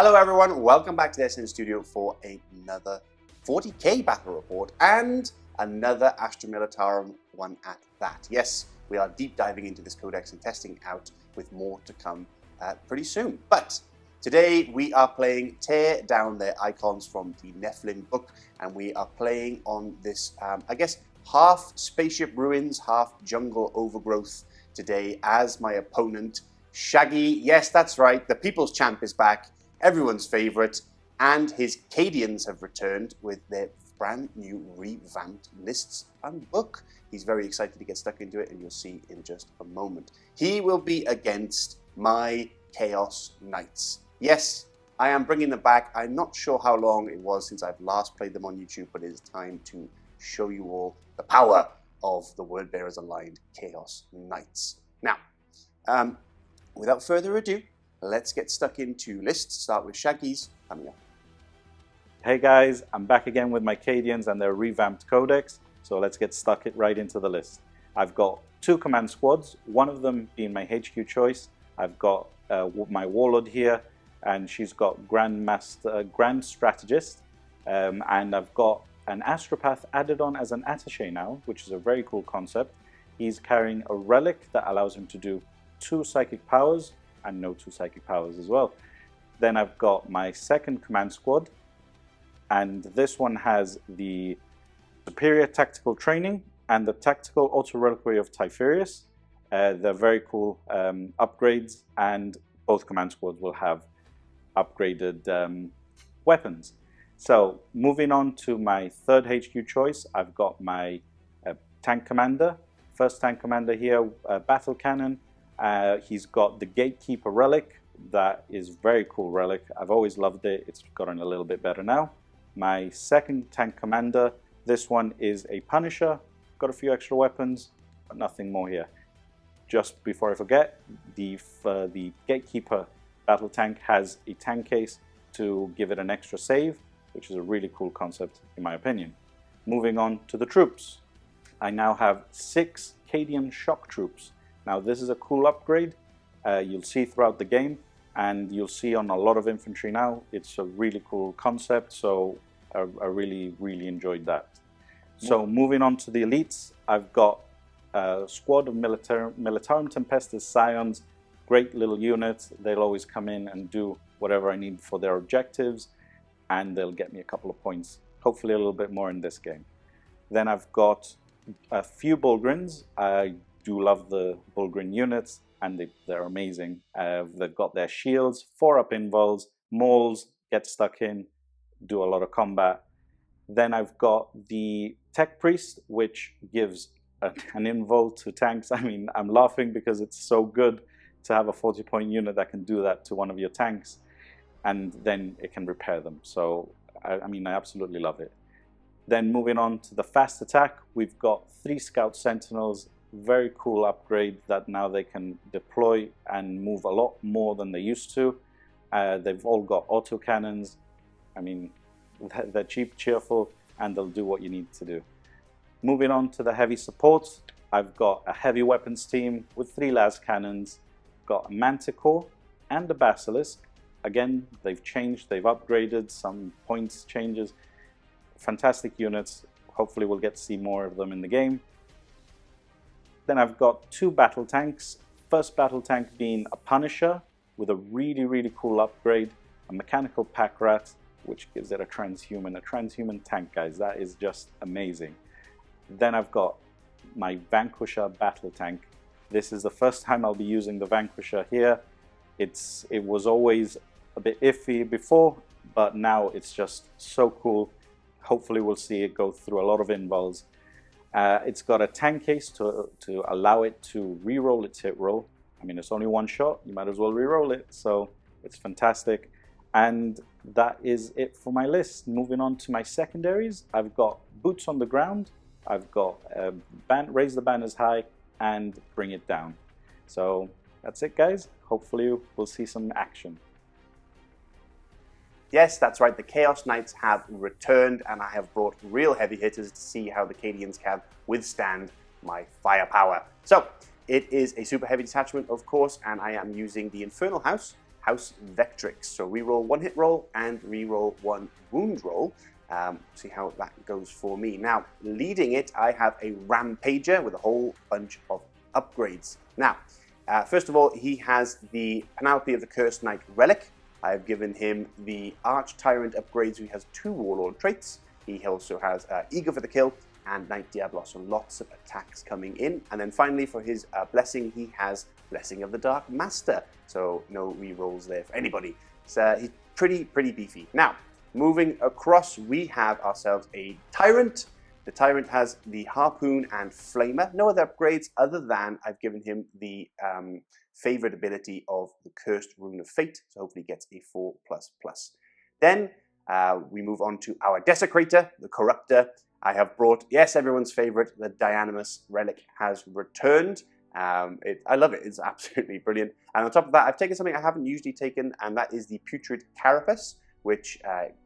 Hello everyone, welcome back to the SN Studio for another 40k battle report and another Astra Militarum one at that. Yes, we are deep diving into this codex and testing out with more to come pretty soon. But today we are playing Tear Down Their Icons from the Nephilim book, and we are playing on this, I guess, half spaceship ruins, half jungle overgrowth today as my opponent, Shaggy. Yes, that's right, the People's Champ is back. Everyone's favourite, and his Cadians have returned with their brand new revamped lists and book. He's very excited to get stuck into it, and you'll see in just a moment. He will be against my Chaos Knights. Yes, I am bringing them back. I'm not sure how long it was since I've last played them on YouTube, but it is time to show you all the power of the Word Bearers Aligned Chaos Knights. Now, without further ado, let's get stuck into lists. Start with Shaggy's coming up. Hey guys, I'm back again with my Cadians and their revamped codex. So let's get stuck right into the list. I've got two command squads, one of them being my HQ choice. I've got my Warlord here, and she's got Grand Strategist. And I've got an Astropath added on as an attaché now, which is a very cool concept. He's carrying a relic that allows him to do 2 psychic powers, and no 2 psychic powers as well. Then I've got my second command squad, and this one has the superior tactical training and the tactical auto reliquary of Typerius. They're very cool upgrades, and both command squads will have upgraded weapons. So moving on to my third HQ choice, I've got my tank commander. First tank commander here, battle cannon. He's got the Gatekeeper relic. That is very cool relic. I've always loved it. It's gotten a little bit better now. My second tank commander, this one is a Punisher. Got a few extra weapons, but nothing more here. Just before I forget, the Gatekeeper battle tank has a tank case to give it an extra save, which is a really cool concept in my opinion. Moving on to the troops. I now have 6 Cadian shock troops. Now this is a cool upgrade. You'll see throughout the game, and you'll see on a lot of infantry now. It's a really cool concept, so I really enjoyed that. So moving on to the elites, I've got a squad of Militarum Tempestus Scions. Great little units. They'll always come in and do whatever I need for their objectives, and they'll get me a couple of points, hopefully a little bit more in this game. Then I've got a few Bulgrins. I do love the Bulgrin units, and they're amazing. They've got their shields, 4-up invols, mauls, get stuck in, do a lot of combat. Then I've got the Tech Priest, which gives an invul to tanks. I mean, I'm laughing because it's so good to have a 40-point unit that can do that to one of your tanks, and then it can repair them. So, I mean, I absolutely love it. Then moving on to the fast attack, we've got 3 Scout Sentinels. Very cool upgrade that now they can deploy and move a lot more than they used to. They've all got auto cannons. I mean, they're cheap, cheerful, and they'll do what you need to do. Moving on to the heavy supports, I've got a heavy weapons team with 3 Lascannons, got a Manticore and a Basilisk. Again, they've changed, they've upgraded, some points changes. Fantastic units. Hopefully we'll get to see more of them in the game. Then I've got 2 battle tanks. First battle tank being a Punisher with a really cool upgrade, a mechanical pack rat, which gives it a transhuman tank, guys. That is just amazing. Then I've got my Vanquisher battle tank. This is the first time I'll be using the Vanquisher here. It was always a bit iffy before, but now it's just so cool. Hopefully we'll see it go through a lot of invols. It's got a tank case to allow it to re-roll its hit roll. I mean, it's only 1 shot, you might as well re-roll it, so it's fantastic. And that is it for my list. Moving on to my secondaries, I've got Boots on the Ground, I've got Raise the Banners High, and Bring It Down. So that's it, guys. Hopefully we'll see some action. Yes, that's right, the Chaos Knights have returned, and I have brought real heavy hitters to see how the Cadians can withstand my firepower. So, it is a super heavy detachment, of course, and I am using the Infernal House. House Vectrix. So reroll 1 hit roll and reroll 1 wound roll. See how that goes for me. Now, leading it, I have a Rampager with a whole bunch of upgrades. Now, first of all, he has the Panoply of the Cursed Knight Relic. I've given him the Arch Tyrant upgrades. He has 2 Warlord traits. He also has Eager for the Kill and Knight Diablo, so lots of attacks coming in. And then finally, for his Blessing, he has Blessing of the Dark Master. So no rerolls there for anybody. So he's pretty beefy. Now, moving across, we have ourselves a Tyrant. The Tyrant has the Harpoon and Flamer. No other upgrades other than I've given him the favorite ability of the Cursed Rune of Fate. So hopefully he gets a 4++. Then we move on to our Desecrator, the Corruptor. I have brought, yes, everyone's favorite, the Dianamus Relic has returned. I love it. It's absolutely brilliant. And on top of that, I've taken something I haven't usually taken, and that is the Putrid Carapace, which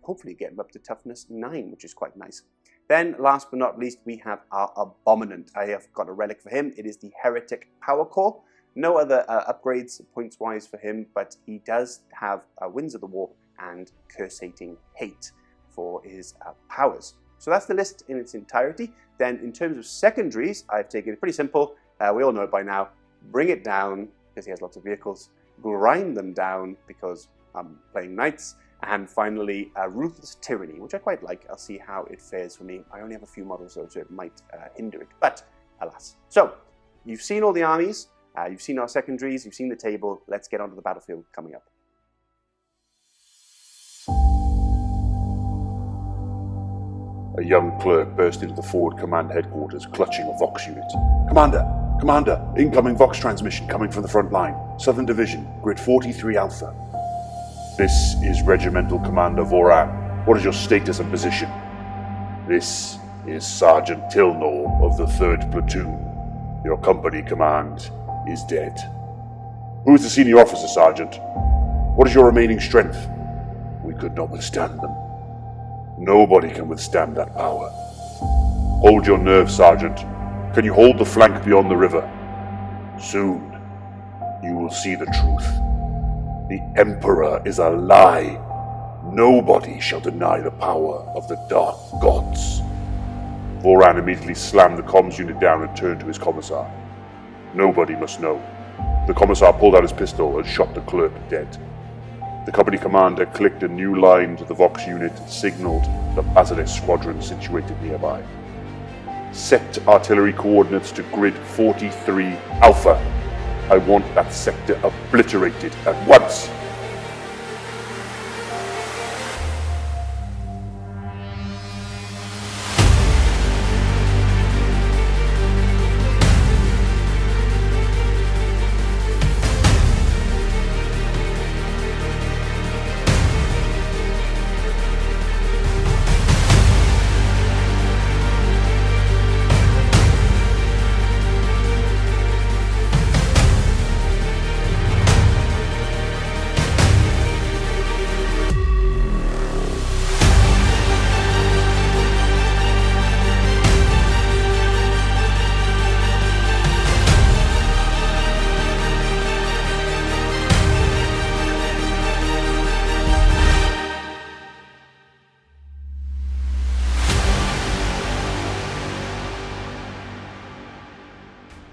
hopefully get him up to toughness 9, which is quite nice. Then, last but not least, we have our Abominant. I have got a relic for him. It is the Heretic Power Core. No other upgrades points-wise for him, but he does have Winds of the Warp and Cursating Hate for his powers. So that's the list in its entirety. Then in terms of secondaries, I've taken it pretty simple. We all know it by now. Bring it down, because he has lots of vehicles. Grind them down, because I'm playing knights. And finally, Ruthless Tyranny, which I quite like. I'll see how it fares for me. I only have a few models, though, so it might hinder it. But alas. So, you've seen all the armies. You've seen our secondaries. You've seen the table. Let's get onto the battlefield coming up. A young clerk burst into the forward command headquarters, clutching a Vox unit. Commander, incoming Vox transmission coming from the front line. Southern Division, grid 43 Alpha. This is Regimental Commander Voran. What is your status and position? This is Sergeant Tilnor of the 3rd Platoon. Your company command is dead. Who is the senior officer, Sergeant? What is your remaining strength? We could not withstand them. Nobody can withstand that power. Hold your nerve, Sergeant. Can you hold the flank beyond the river? Soon, you will see the truth. The Emperor is a lie. Nobody shall deny the power of the Dark Gods. Voran immediately slammed the comms unit down and turned to his commissar. Nobody must know. The commissar pulled out his pistol and shot the clerk dead. The company commander clicked a new line to the Vox unit and signaled the Basilisk squadron situated nearby. Set artillery coordinates to grid 43 Alpha. I want that sector obliterated at once.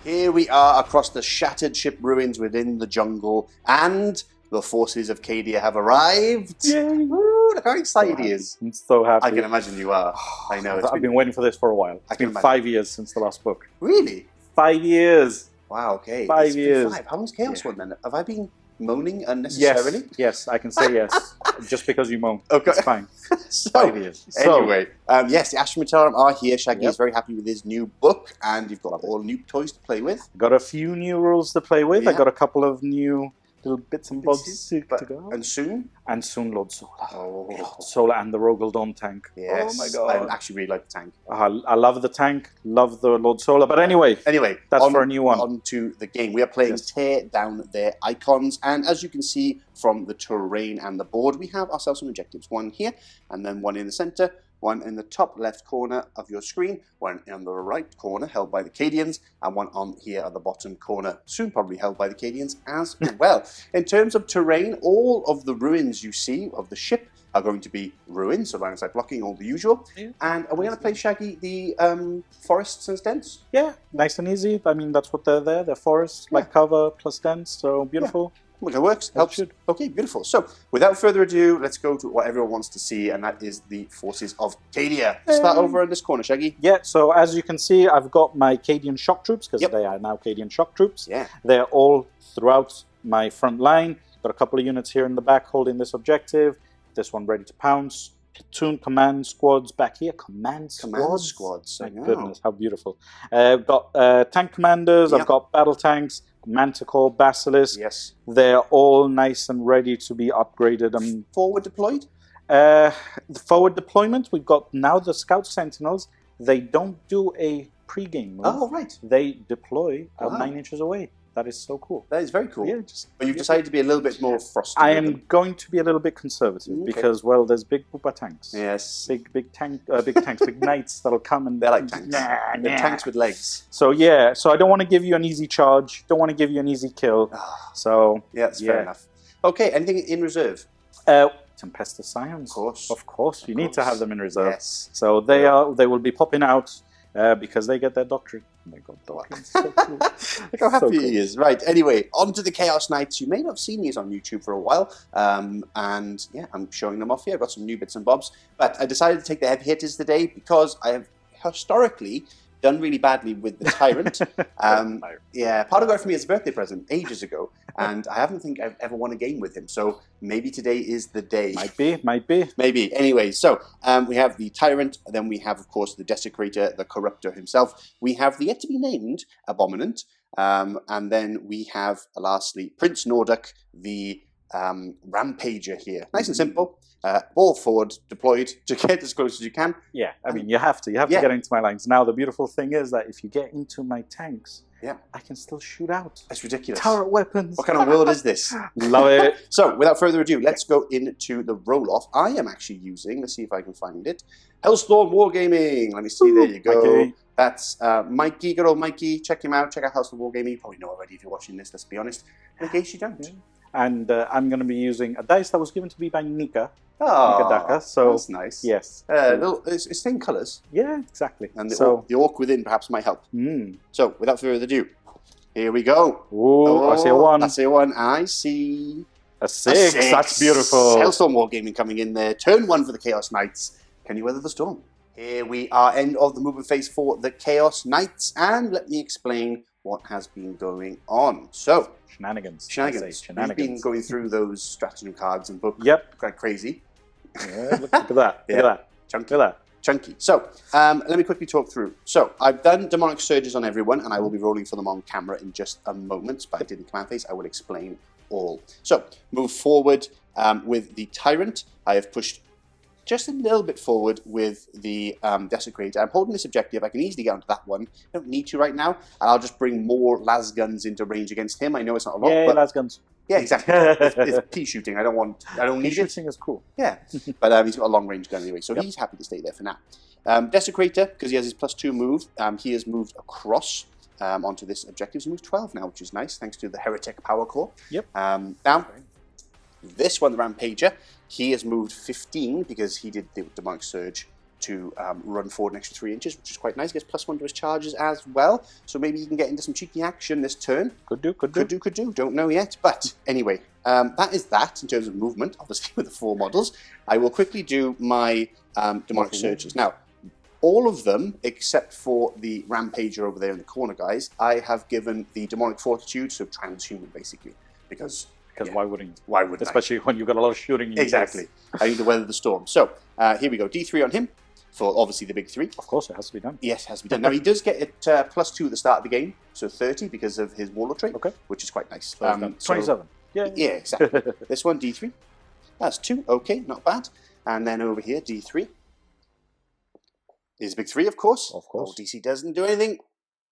Here we are across the shattered ship ruins within the jungle, and the forces of Cadia have arrived. Yay! Woo, look how excited he is. I'm so happy. I can imagine you are. I know. I've been waiting for this for a while. It's been 5 years since the last book. Really? 5 years. Wow, okay. 5 years. 5. How long's Chaos One then? Have I been moaning unnecessarily? Yes, I can say yes. Just because you moan. Okay. It's fine. So, 5 years. Anyway, yes, the Astra Militarum are here. Shaggy is very happy with his new book, and you've got all new toys to play with. Got a few new rules to play with. Yeah. I got a couple of new little bits and bobs to go. And soon? And soon Lord Solar. Oh. Lord Solar and the Rogaldon tank. Yes. Oh my god. I actually really like the tank. I love the tank, love the Lord Solar. But anyway, that's for a new one. On to the game. We are playing Tear Down Their Icons, and as you can see from the terrain and the board, we have ourselves some objectives. One here, and then one in the center, one in the top left corner of your screen, one in the right corner held by the Cadians, and one on here at the bottom corner, soon probably held by the Cadians as well. In terms of terrain, all of the ruins you see of the ship are going to be ruins, so line of sight blocking, all the usual. Yeah. And are we going to play, Shaggy, the forests and dents? Yeah, nice and easy. I mean, that's what they're there. They're forests, like cover plus dense, so beautiful. Well, it works. Helps. Okay, beautiful. So, without further ado, let's go to what everyone wants to see, and that is the forces of Cadia. Start over in this corner, Shaggy. Yeah, so as you can see, I've got my Cadian shock troops, because they are now Cadian shock troops. Yeah. They're all throughout my front line. Got a couple of units here in the back holding this objective. This one ready to pounce. Platoon command squads back here. Command squads. My goodness, how beautiful. I've got tank commanders. I've got battle tanks. Manticore, Basilisk. Yes. They're all nice and ready to be upgraded. Forward deployed? The forward deployment, we've got now the Scout Sentinels. They don't do a pre-game move. Oh, right. They deploy 9 inches away. That is so cool. That is very cool. Yeah, but you've decided to be a little bit more frosty. I am going to be a little bit conservative because, well, there's big Boopa tanks. Yes. Big tanks, big knights that'll come and... They're like tanks. They're tanks with legs. So, yeah. So I don't want to give you an easy charge. Don't want to give you an easy kill. So... Yeah, that's fair enough. Okay, anything in reserve? Tempestus Scions. Of course. You need to have them in reserve. Yes. So they will be popping out because they get their doctrine. Oh my god, doctrine. So cool. Look how happy he is. Right, anyway, on to the Chaos Knights. You may not have seen these on YouTube for a while. And yeah, I'm showing them off here. I've got some new bits and bobs. But I decided to take the heavy hitters today because I have historically done really badly with the Tyrant. Yeah, part of got it for me as a birthday present ages ago, and I haven't think I've ever won a game with him. So maybe today is the day. Might be. Maybe. Anyway, so we have the Tyrant, then we have, of course, the Desecrator, the Corruptor himself. We have the yet-to-be-named Abominant, and then we have, lastly, Prince Nordic, the Rampager here. Nice and simple. All forward, deployed to get as close as you can. Yeah, I mean, you have to get into my lines. Now, the beautiful thing is that if you get into my tanks, I can still shoot out. That's ridiculous. Turret weapons. What kind of world is this? Love it. So, without further ado, let's go into the roll-off. I am actually using, let's see if I can find it, Hellstorm Wargaming. Let me see, there you go. Okay. That's Mikey, good old Mikey. Check him out. Check out Hellstorm Wargaming. You probably know already if you're watching this, let's be honest. In case you don't. Yeah. And I'm going to be using a dice that was given to me by Nika. Oh, Nika Daka. So that's nice. Yes. It's same colours. Yeah, exactly. And the orc within perhaps might help. So, without further ado, here we go. Ooh, I see a 1. I see a 1. I see a 6. That's beautiful. Hellstorm Wargaming coming in there. Turn 1 for the Chaos Knights. Can you weather the storm? Here we are, end of the movement phase for the Chaos Knights. And let me explain what has been going on. So, Shenanigans. We've been going through those stratagem cards and books. Yep. Quite crazy. Yeah, look at that. Look at that. Chunky. Look at that. Chunky. So, let me quickly talk through. So, I've done demonic surges on everyone, and I will be rolling for them on camera in just a moment, but I did in command phase. I will explain all. So, move forward with the Tyrant. I have pushed just a little bit forward with the Desecrator. I'm holding this objective. I can easily get onto that one. I don't need to right now. And I'll just bring more Lasguns into range against him. I know it's not a lot, but Lasguns. Yeah, exactly. It's pea shooting. I don't need Pea shooting is cool. Yeah, but he's got a long range gun anyway, so he's happy to stay there for now. Desecrator, because he has his +2 move, he has moved across onto this objective. He's moved 12 now, which is nice, thanks to the Heretic Power Core. Yep. Now, this one, the Rampager, he has moved 15 because he did the Demonic Surge to run forward an extra 3 inches, which is quite nice. He gets +1 to his charges as well, so maybe he can get into some cheeky action this turn. Could do. Don't know yet, but anyway, that is that in terms of movement, obviously with the 4 models. I will quickly do my Demonic Surges. Now, all of them, except for the Rampager over there in the corner, guys, I have given the Demonic Fortitude, so transhuman, basically, because why wouldn't? Why would Especially when you've got a lot of shooting. Exactly. I need to weather the storm. So, here we go. D3 on him, for obviously the big 3. Of course, it has to be done. Yes, it has to be done. Now, he does get it +2 at the start of the game, so 30 because of his Warlord trait, which is quite nice. 27. Yeah, exactly. This one, D3. That's 2. Okay, not bad. And then over here, D3. Is big 3, of course. Of course. Oh, DC doesn't do anything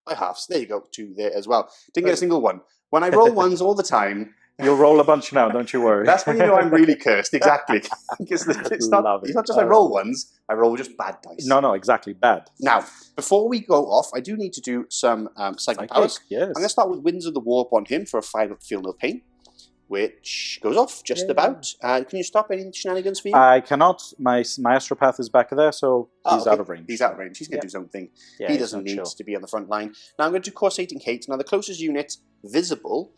by halves. There you go, 2 there as well. Didn't get a single one. When I roll 1s all the time, You'll roll a bunch now, don't you worry. That's when you know I'm really cursed, exactly. Because it's not just I roll ones, I roll just bad dice. No, exactly, bad. Now, before we go off, I do need to do some psychic powers. Yes. I'm going to start with Winds of the Warp on him for a 5-up Feel No Pain, which goes off just about. Can you stop any shenanigans for you? I cannot. My Astropath is back there, so he's out of range. He's out of range. He's going to do his own thing. Yeah, he doesn't need to be on the front line. Now I'm going to do Corsating Hate. Now the closest unit visible,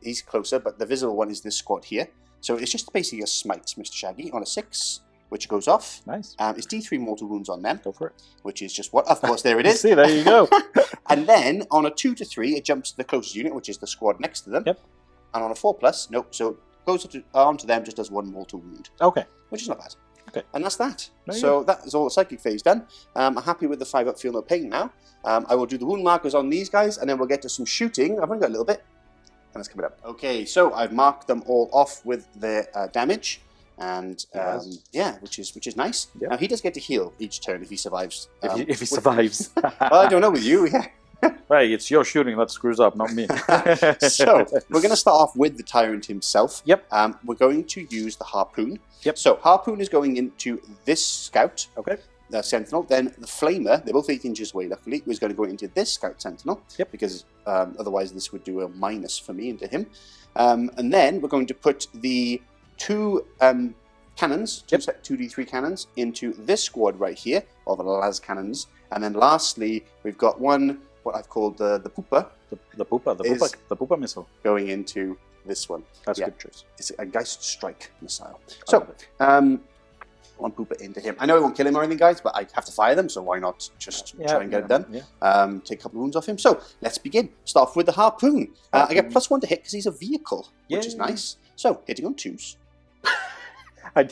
he's closer, but the visible one is this squad here. So it's just basically a smite, Mr. Shaggy, on a 6, which goes off. Nice. It's D3 mortal wounds on them. Go for it. Which is just what? Of course, there it is. See, there you go. And then on a 2 to 3, it jumps to the closest unit, which is the squad next to them. Yep. And on a 4+, nope. So it goes onto them, just does 1 mortal wound. Okay. Which is not bad. Okay. And that's that. So that is all the psychic phase done. I'm happy with the 5-up Feel No Pain now. I will do the wound markers on these guys, and then we'll get to some shooting. I've only got a little bit. And it's coming up. Okay, so I've marked them all off with their damage. And yeah, which is nice. Yep. Now he does get to heal each turn if he survives. If he survives. Well, I don't know with you. Yeah. Right, it's your shooting that screws up, not me. So we're going to start off with the Tyrant himself. Yep. We're going to use the Harpoon. Yep. So Harpoon is going into this Scout. Okay. The Sentinel. Then the Flamer, they're both 8 inches away, luckily, is going to go into this Scout Sentinel. Yep. Because otherwise this would do a minus for me into him. And then we're going to put the 2 cannons, 2d3 cannons, into this squad right here, or the Lascannons. And then lastly, we've got one, what I've called the Pooper. The Pooper missile. Going into this one. That's a good choice. It's a Geist Strike missile. So, one Pooper into him. I know it won't kill him or anything, guys, but I have to fire them, so why not just try and get it done? Yeah. Take a couple of wounds off him. So, let's begin. Start off with the Harpoon. I get +1 to hit because he's a vehicle, which is nice. So, hitting on 2s. I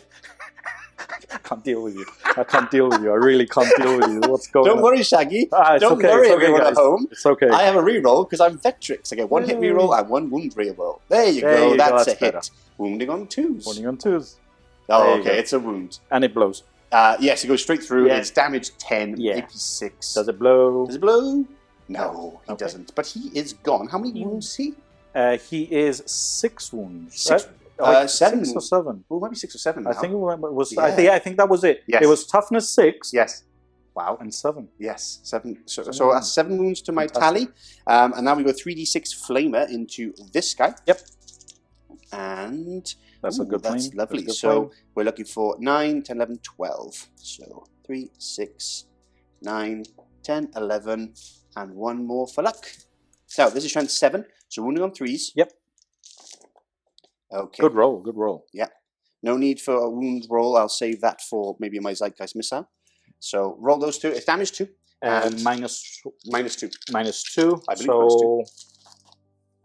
can't deal with you. I can't deal with you. I really can't deal with you. What's going on? Don't worry, Shaggy. Don't okay. worry, it's okay, everyone guys. at home. It's okay. I have a reroll because I'm Vectrix. I get 1 hit reroll and 1 wound reroll. There you go. That's a hit. Better. Wounding on 2s. Wounding on 2s. Oh, okay. It's a wound. And it blows. Yes, it goes straight through. It's damage 10, AP 6. Does it blow? Does it blow? No, he doesn't. But he is gone. How many wounds is he? He is 6 wounds. 6 right? 7 6 or 7. Well, maybe 6 or 7 now. I think it was. Yeah. I think that was it. Yes. It was toughness 6. Yes. Wow. And 7. Yes, 7. So that's 7 wounds to my tally. And now we go 3d6 Flamer into this guy. Yep. And that's a good flame. That's lovely. So we're looking for 9, 10, 11, 12. So 3, 6, 9, 10, 11, and 1 more for luck. So this is strength 7. So wounding on 3s. Yep. Okay. Good roll. Good roll. Yeah. No need for a wound roll. I'll save that for maybe my Zeitgeist missile. So roll those 2. It's damage 2. And minus 2. Minus 2. I believe so, minus 2.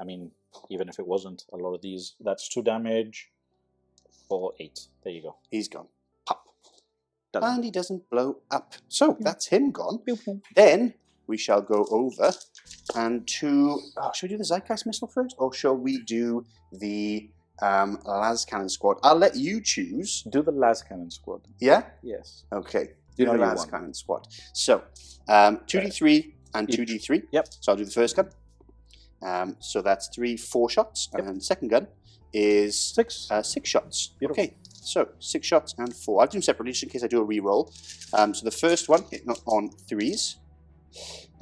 I mean, even if it wasn't, a lot of these, that's 2 damage for 8. There you go. He's gone. Pop. And he doesn't blow up. So that's him gone. Then we shall go over and to... Oh, should we do the Zeitgeist missile first? Or shall we do the Lascannon squad? I'll let you choose. Do the Lascannon squad. Yeah? Yes. Okay. Do the Lascannon squad. So, 2d3 and 2d3. Yep. So I'll do the first gun. So that's 4 shots. Yep. And the second gun is 6 shots. Beautiful. Okay. So 6 shots and 4. I'll do them separately just in case I do a re-roll. So the first one, hitting on 3s.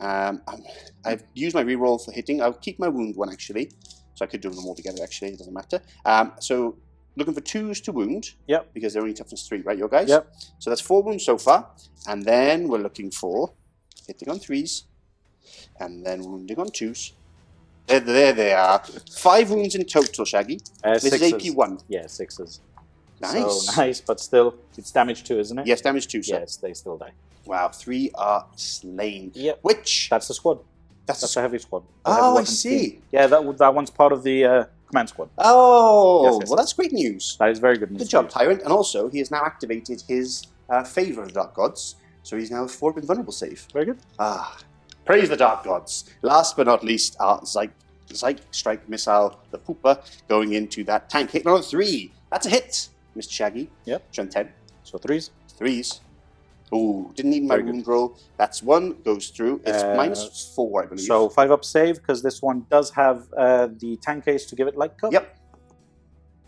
I've used my re-roll for hitting. I'll keep my wound one actually. So I could do them all together actually. It doesn't matter. So looking for 2s to wound. Yep. Because they're only toughness 3, right, your guys? Yep. So that's 4 wounds so far. And then we're looking for hitting on 3s. And then wounding on 2s. There they are. 5 wounds in total, Shaggy. This is AP 1. Yeah, 6s. Nice. So nice, but still, it's damage 2, isn't it? Yes, damage 2, sir. Yes, they still die. Wow, 3 are slain. Yep. Which? That's the squad. That's a heavy squad. Oh, I see. Team. Yeah, that one's part of the command squad. Oh, yes. Well, that's great news. That is very good news. Good job, Tyrant. And also, he has now activated his Favour of the Dark Gods. So he's now 4 invulnerable save. Very good. Praise the Dark Gods. Last but not least, our Zeit Strike missile, the Pooper, going into that tank. Hitting on 3. That's a hit, Mr. Shaggy. Yep. Strength 10. So 3s. 3s. Ooh, didn't need my wound roll. That's 1, goes through. It's minus 4, I believe. So 5-up save, because this one does have the tank case to give it light cover. Yep.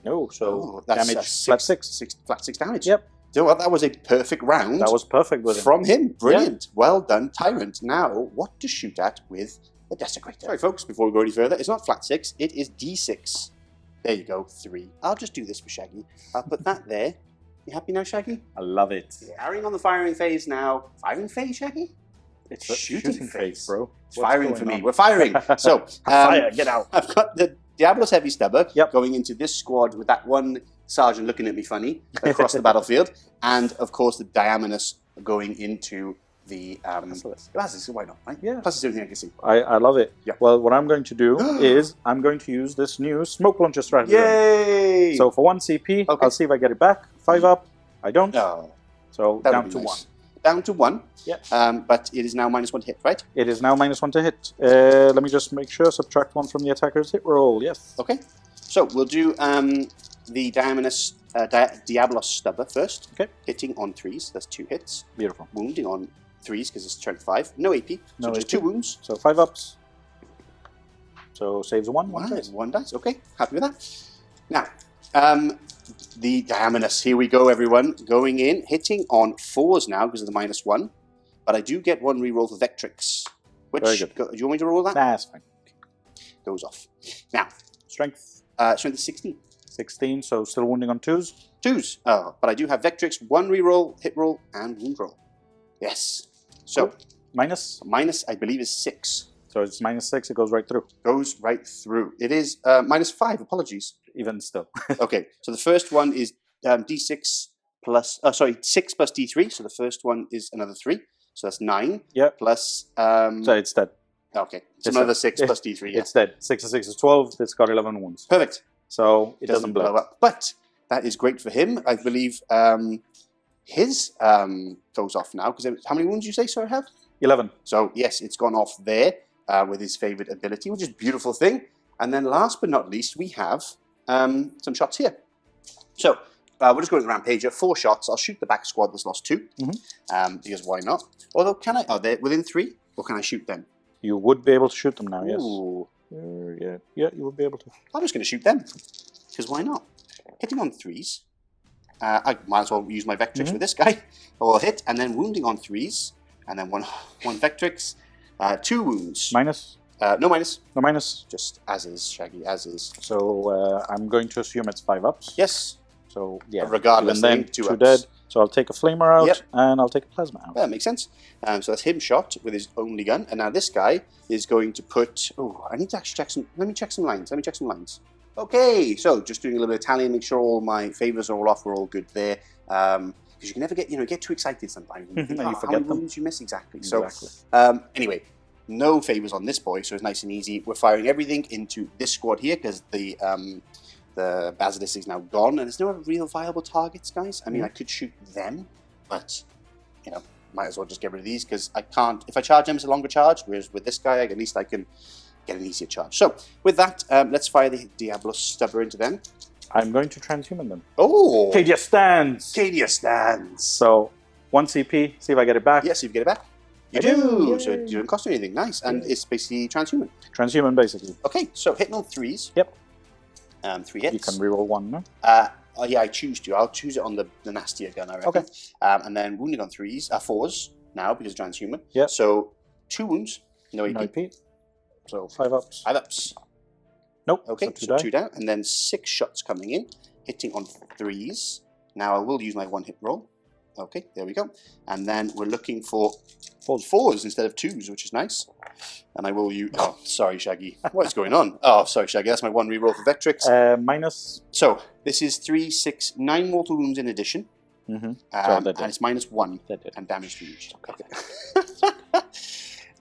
No, so that's damage flat 6. Flat 6 damage. Yep. You know what? That was a perfect round. That was perfect with him. From him. Brilliant. Well done, Tyrant. Now, what to shoot at with the Desecrator? Sorry, folks, before we go any further, it's not flat 6, it is D6. There you go, 3. I'll just do this for Shaggy. I'll put that there. You happy now, Shaggy? I love it. Yeah. Carrying on the firing phase now. Firing phase, Shaggy? It's a shooting phase, bro. It's firing for me. We're firing. So, fire, get out. I've got the Diablos Heavy Stubber Yep. going into this squad with that one sergeant looking at me funny across the battlefield. And, of course, the Diamonus going into the... Basilisk, why not, right? Yeah. Plus it's everything I can see. I love it. Yeah. Well, what I'm going to do is I'm going to use this new smoke launcher strategy. Yay! So for 1 CP, Okay. I'll see if I get it back. 5 up. I don't. Oh, So that down would to be 1. nice. Down to 1. Yeah. But it is now -1 to hit, right? It is now -1 to hit. Let me just make sure. Subtract 1 from the attacker's hit roll. Yes. Okay. So we'll do the Diamonus, Diablos Stubber first. Okay. Hitting on 3s. That's 2 hits. Beautiful. Wounding on 3s because it's strength 5. No AP. So No just AP. 2 wounds. So 5 ups. So saves 1. Wow, 1 dice. 1 dice. Okay. Happy with that. Now, the Diamonus. Here we go, everyone. Going in. Hitting on 4s now because of the -1. But I do get 1 reroll for Vectrix. Which, Very good. do you want me to roll that? That's fine. Goes off. Now, Strength strength is 16. 16. So still wounding on 2s. 2s. Oh, but I do have Vectrix, 1 reroll, hit roll, and wound roll. Yes. So, Cool. Minus. minus, I believe, is 6. So it's -6. It goes right through. Goes right through. It is -5. Apologies. Even still. Okay, so the first one is D6 plus, 6 plus D3. So the first one is another 3. So that's 9. Yep. Plus, So it's dead. okay, It's another a- 6 plus D3. Yeah. It's dead. 6 and 6 is 12. It's got 11 wounds. Perfect. So it doesn't blow. up. But that is great for him. I believe his goes off now. Because how many wounds did you say, sir, I have? 11. So yes, it's gone off there with his favorite ability, which is a beautiful thing. And then last but not least, we have some shots here. So we're just going to the Rampager. 4 shots. I'll shoot the back squad that's lost 2. Because why not? Although, can I? Are they within 3? Or can I shoot them? You would be able to shoot them now, yes. Ooh. Yeah, you would be able to. I'm just going to shoot them. Because why not? Hitting on 3s. I might as well use my Vectrix with this guy. Or hit, and then wounding on 3s. And then one Vectrix. 2 wounds. Minus? No minus. No minus. Just as is, Shaggy, as is. So I'm going to assume it's 5 ups. Yes. So yeah. Regardless, and then I think 2 2 ups. dead. So I'll take a flamer out Yep. and I'll take a plasma out. Yeah, that makes sense. So that's him shot with his only gun. And now this guy is going to put... Oh, I need to actually check some... Let me check some lines. Okay, so just doing a little bit of tallying, make sure all my favors are all off. We're all good there. Because you can never get too excited sometimes. And you think, And you how forget many them. wounds you miss? Exactly. Exactly. So, anyway, no favors on this boy, so it's nice and easy. We're firing everything into this squad here because the Basilisk is now gone, and there's no real viable targets, guys. I mean, I could shoot them, but, might as well just get rid of these because I can't... If I charge them, it's a longer charge, whereas with this guy, at least I can get an easier charge. So, with that, let's fire the Diablos Stubber into them. I'm going to transhuman them. Oh! Cadia stands! Cadia stands! So 1 CP, see if I get it back. Yes, you get it back. You I do, So yay. it doesn't cost you anything. Nice. And it's basically transhuman. Transhuman, basically. Okay, so hitting on 3s. Yep. 3 hits. You can reroll 1, no? Yeah, I choose to. I'll choose it on the nastier gun, I reckon. Okay. And then wounding on 4s now because of transhuman. Yep. So 2 wounds, no AP. No AP. So 5 ups. 5 ups. Nope. Okay, so 2 down. And then 6 shots coming in, hitting on 3s. Now I will use my 1 hit roll. Okay, there we go. And then we're looking for 4s instead of 2s, which is nice. And I will use... Oh, sorry, Shaggy. What is going on? Oh, sorry, Shaggy. That's my 1 reroll for Vectrix. Minus. So, this is 3, 6, 9 mortal wounds in addition. Mm-hmm. And it's -1 and damage to each. Okay.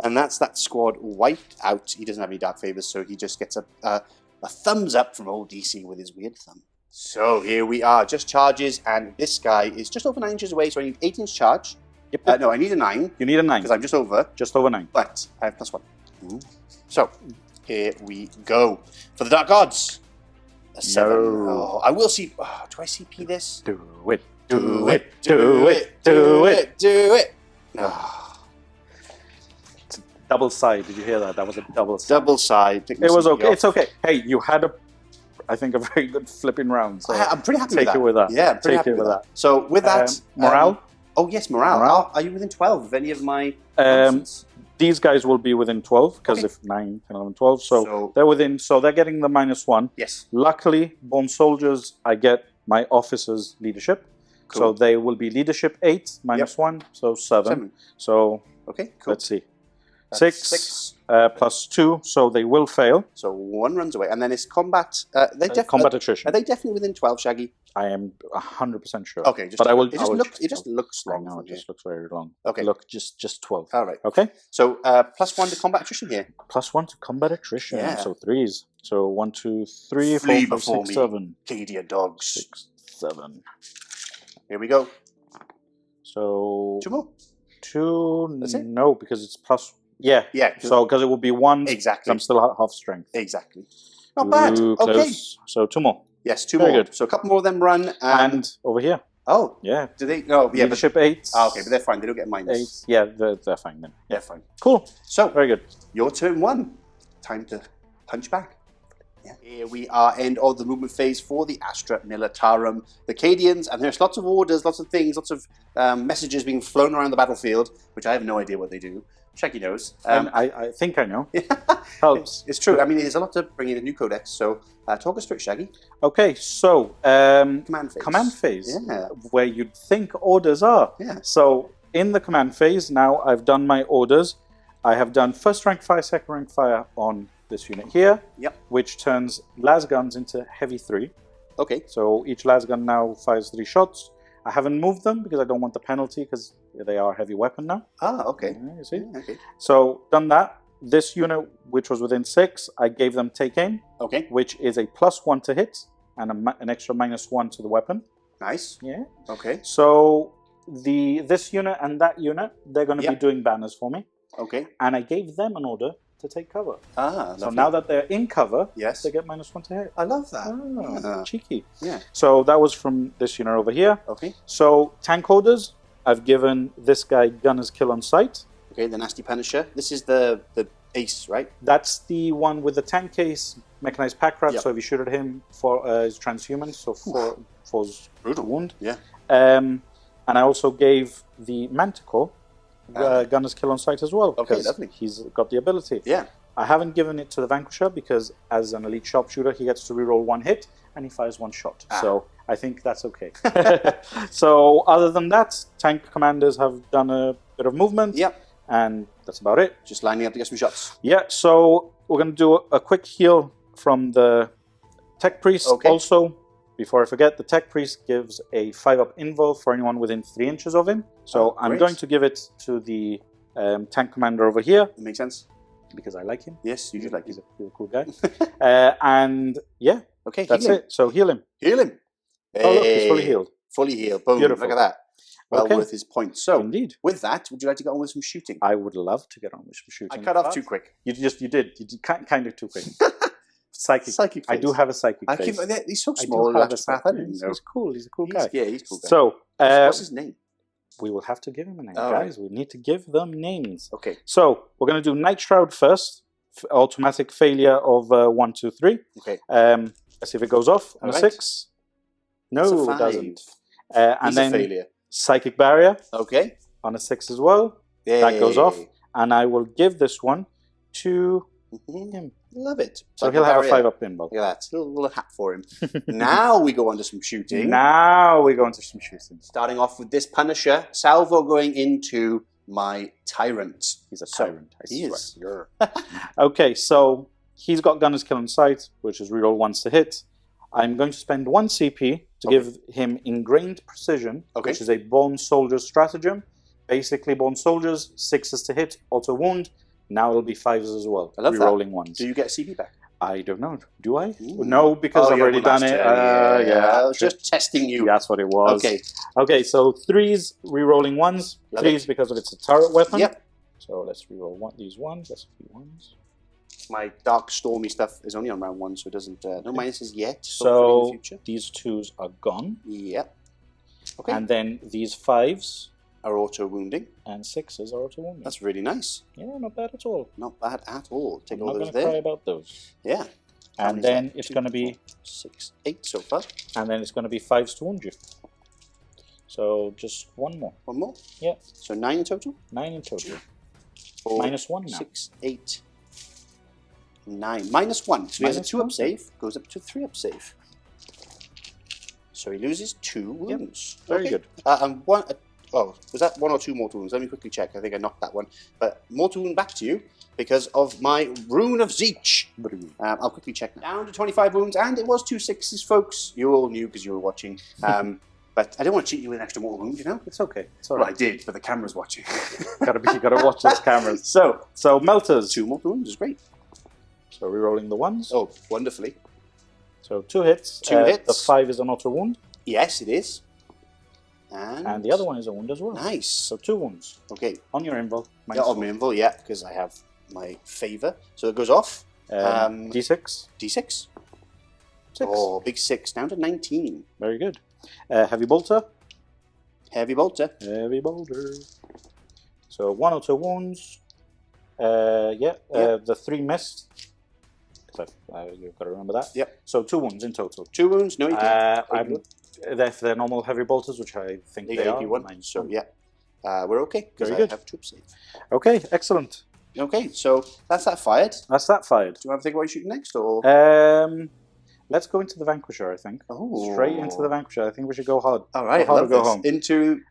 And that's that squad wiped out. He doesn't have any dark favors, so he just gets a thumbs up from old DC with his weird thumb. So here we are, just charges, and this guy is just over 9 inches away, so I need 8-inch charge. Yep. No, I need a 9. You need a 9. Because I'm just over. Just over 9. But I have +1. Ooh. So, here we go. For the Dark Gods. A 7. No. Oh, I will see... Oh, do I CP this? Do it. Do it. Oh. It's a double side. Did you hear that? That was a double side. Double side. It was okay. It's okay. Hey, you had I think, a very good flipping round. So I'm pretty happy take with that. it with that. Yeah, I'm pretty happy with that. So with that, morale. Oh yes, morale. Morale. Are you within 12 of any of my options? These guys will be within 12 because if 9, 10, 11, 12, so they're within. So they're getting the -1. Yes. Luckily, Bone Soldiers, I get my officers' leadership, so they will be leadership 8 -1, so 7. So okay, cool. Let's see, That's 6 plus 2, so they will fail. So 1 runs away, and then it's combat. Combat attrition. Are they definitely within 12, Shaggy? I am 100% sure. Okay, but I will. It just looks long. No, it just looks very long. Okay, look, just 12. All right. Okay. So +1 to combat attrition here. +1 to combat attrition. Yeah. So 3s. So 1, 2, 3, 4, Flee 5, before 6, me, 7. Cadia dogs. 6, 7. Here we go. So 2 more. 2. That's it? No, because it's plus. Yeah. Yeah. So because it will be 1. Exactly. I'm still half strength. Exactly. Not bad. Ooh, okay. Close. So 2 more. Yes, 2 Very more. good. So a couple more of them run. And over here. Oh. Yeah. Do they? No. Yeah. Leadership 8. Okay, but they're fine. They don't get minus. 8. Yeah, they're fine then. They're fine. Cool. So very good. Your turn 1. Time to punch back. Yeah. Here we are, end of the movement phase for the Astra Militarum, the Cadians, and there's lots of orders, lots of things, lots of messages being flown around the battlefield, which I have no idea what they do. Shaggy knows. I think I know. Helps. It's true. I mean, there's a lot to bring in a new codex, so talk us through it, Shaggy. Okay, so command phase. Command phase, yeah. Where you'd think orders are. Yeah. So in the command phase, now I've done my orders. I have done first rank fire, second rank fire on this unit here, which turns Lasguns into heavy 3. Okay. So each Lasgun now fires 3 shots. I haven't moved them because I don't want the penalty because they are a heavy weapon now. Ah, okay. You see? Yeah, okay. So done that. This unit, which was within 6, I gave them take aim. Okay. Which is a +1 to hit and an extra -1 to the weapon. Nice. Yeah. Okay. So this unit and that unit, they're going to be doing banners for me. Okay. And I gave them an order to take cover. Ah, so now that they're in cover, yes, they get -1 to hit. I love that. Cheeky. Yeah. So that was from this unit over here. Okay. So tank orders, I've given this guy Gunner's Kill on Sight. Okay, the Nasty Punisher. This is the ace, right? That's the one with the tank case, mechanized pack rat. So if you shoot at him for his transhuman, so for his brutal wound. Yeah. And I also gave the Manticore Gunner's Kill on Sight as well. Okay, lovely. He's got the ability. Yeah. I haven't given it to the Vanquisher because as an elite sharpshooter, he gets to reroll 1 hit and he fires 1 shot. So I think that's okay. So other than that, tank commanders have done a bit of movement. Yep. And that's about it. Just lining up to get some shots. Yeah, so we're going to do a quick heal from the Tech Priest. Okay. Also, before I forget, the Tech Priest gives a 5-up invo for anyone within 3 inches of him. So I'm going to give it to the tank commander over here. That makes sense. Because I like him. Yes, you do like him. He's a cool guy. And yeah, okay, that's it. So heal him. Heal him. Oh, look, he's fully healed. Fully healed. Boom. Beautiful. Look at that. Well worth his points. So, indeed. With that, would you like to get on with some shooting? I would love to get on with some shooting. I cut off too quick. You did kind of too quick. Psychic. Psychic face. I do have a psychic face. He's so small. Astropath. I didn't know. He's cool. He's a cool guy. Yeah, he's a cool guy. So, what's his name? We will have to give him a name, guys. We need to give them names. Okay. So we're going to do Nightshroud first. Automatic failure of 1, 2, 3. Okay. Let's see if it goes off on a 6. No, it doesn't. And then a failure. Psychic Barrier. Okay. On a 6 as well. Yay. That goes off. And I will give this one to him. Love it. So he'll have a 5-up pinball. Look at that. Little hat for him. Now we go on to some shooting. Now we go into some shooting. Starting off with this Punisher. Salvo going into my Tyrant. He's a tyrant. He is. Okay, so he's got Gunner's Kill on Sight, which is reroll 1s to hit. I'm going to spend 1 CP to give him Ingrained Precision, which is a Bone Soldier stratagem. Basically, Bone Soldiers, 6s to hit, auto wound. Now it'll be 5s as well. I love rerolling 1s. Do you get CP back? I don't know. Do I? No, because I've already done it. I was just testing you. That's what it was. Okay. Okay, so 3s, rerolling 1s. 3s because of it's a turret weapon. Yep. So let's reroll these 1s. That's a few 1s. My dark stormy stuff is only on round 1, so it doesn't. No minuses yet. So in the future. These 2s are gone. Yep. Okay. And then these 5s are auto wounding. And 6s are auto wounding. That's really nice. Yeah, not bad at all. Not bad at all. Take I'm all not those going to there. cry about those. Yeah. And then it's going to be 6, 8 so far. And then it's going to be 5s to wound you. So just one more. One more? Yeah. So 9 in total? 9 in total. 4, -1 now. 6, 8, 9. -1. So he has a 2 up save, goes up to 3 up save. So he loses 2 wounds. Yeah. Very good. And one. Oh, was that 1 or 2 mortal wounds? Let me quickly check. I think I knocked that one. But mortal wound back to you because of my Rune of Zeech. I'll quickly check now. Down to 25 wounds, and it was 2 6s, folks. You all knew because you were watching. But I don't want to cheat you with an extra mortal wound, you know? It's okay. It's all right. Well, I did, but the camera's watching. You gotta watch those cameras. So melters. 2 mortal wounds is great. So re-rolling the ones. Oh, wonderfully. So 2 hits. 2 hits. The 5 is an auto wound. Yes, it is. And the other one is a wound as well. Nice. So 2 wounds. Okay. On your invul. Yeah, on my invul, yeah, because I have my favor. So it goes off. D6. D6. 6. Oh, big 6. Down to 19. Very good. Heavy bolter. Heavy bolter. Heavy bolter. So 1 auto wounds. The 3 missed. You've got to remember that. Yep. So 2 wounds in total. 2 wounds, no they're normal heavy bolters, which I think they are. So yeah, we're okay because I have 2 save. Okay, excellent. Okay, so that's that fired. That's that fired. Do you want to think what you're shooting next, or? Let's go into the Vanquisher, I think. Oh. Straight into the Vanquisher. I think we should go hard. All right, go hard or go home. Into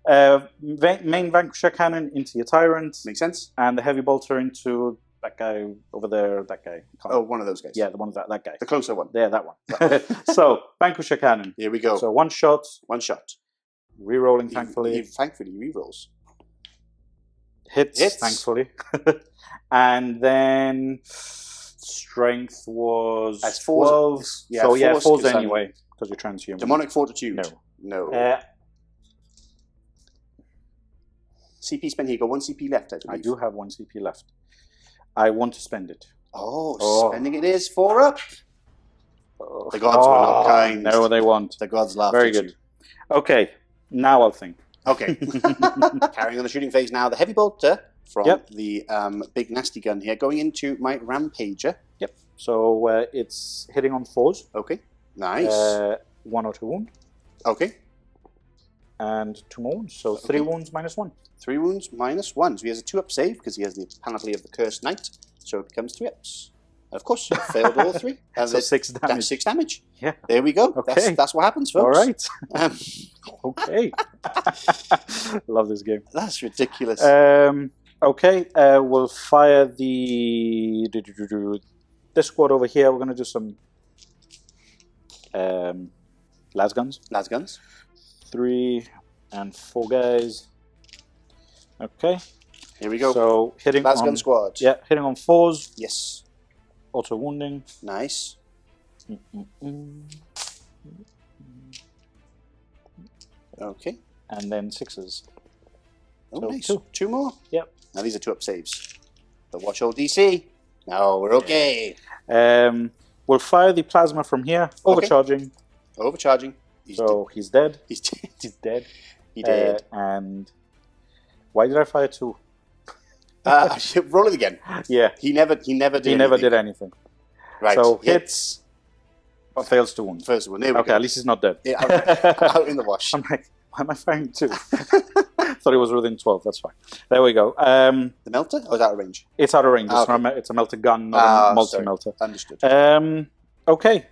main Vanquisher cannon into your Tyrant. Makes sense. And the heavy bolter into that guy over there. That guy. Oh, one of those guys. Yeah, the one that guy. The closer one. Yeah, that one. So Vanquisher cannon. Here we go. So 1 shot. 1 shot. Rerolling, thankfully. He thankfully rerolls. Hits, thankfully. And then strength was 12. Yeah, so yeah, 4s anyway, because you're transhuman. Demonic Fortitude. No. CP spend here. You got 1 CP left, I believe. I do have 1 CP left. I want to spend it. Oh, spending it is 4 up. The gods were not kind. No, they won't. The gods laughed Very at good. you. Okay, now I'll think. Okay. Carrying on the shooting phase now. The heavy bolter from the big nasty gun here going into my rampager. Yep. So it's hitting on 4s. Okay. Nice. 1 or 2 wound. Okay. And 2 more wounds. So 3 wounds -1. 3 wounds -1. So he has a 2 up save because he has the panoply of the Cursed Knight. So it becomes 3 ups. And of course, you failed all 3. So 6 damage. That's 6 damage. Yeah. There we go. Okay. That's what happens, folks. All right. Okay. Love this game. That's ridiculous. Okay. We'll fire this squad over here. We're going to do some Lasguns. Lasguns. 3 and 4 guys. Okay. Here we go. So hitting Lasgun on squad. Yeah, hitting on 4s. Yes. Auto wounding. Nice. Okay. And then 6s. Oh, so nice. 2. 2 more. Yep. Now these are 2 up saves. But watch old DC. No, we're okay. We'll fire the plasma from here. Overcharging. Overcharging. He's dead. He's dead. He's dead. He did. And why did I fire 2? Roll it again. Yeah. He never did anything. Right. So hits. Fails to wound. First one. There we go. At least he's not dead. Yeah, out in the wash. I'm like, why am I firing 2? Thought it was within 12. That's fine. There we go. The melter? Or is that out of range? It's out of range. It's a melter gun, not a multi-melter. Understood. Okay.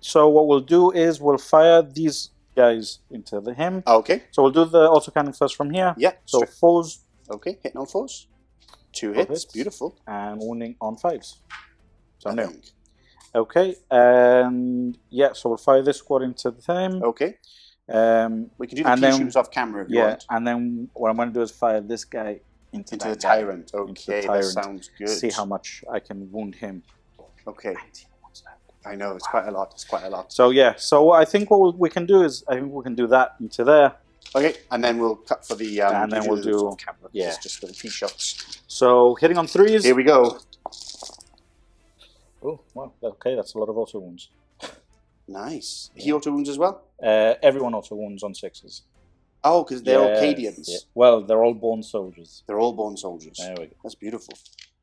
So what we'll do is we'll fire these guys into him. Okay. So we'll do the autocannon first from here. Yeah. So 4s. Okay. Hitting on 4s. 2 hits. Beautiful. And wounding on 5s. So no. Okay. And yeah, so we'll fire this squad into him. Okay. We can do the key shooters off camera if you want. And then what I'm going to do is fire this guy into the Tyrant. Okay, that sounds good. See how much I can wound him. Okay. I know, it's quite a lot. So yeah, so I think what we can do is, I think we can do that into there. Okay, and then we'll cut for the... and then we'll do... off camera, just for the key shots. So hitting on 3s. Here we go. Oh, wow. Okay, that's a lot of auto wounds. Nice. He auto wounds as well? Everyone auto wounds on 6s. Oh, because they're all Cadians. Yeah. Well, they're all born soldiers. They're all born soldiers. There we go. That's beautiful.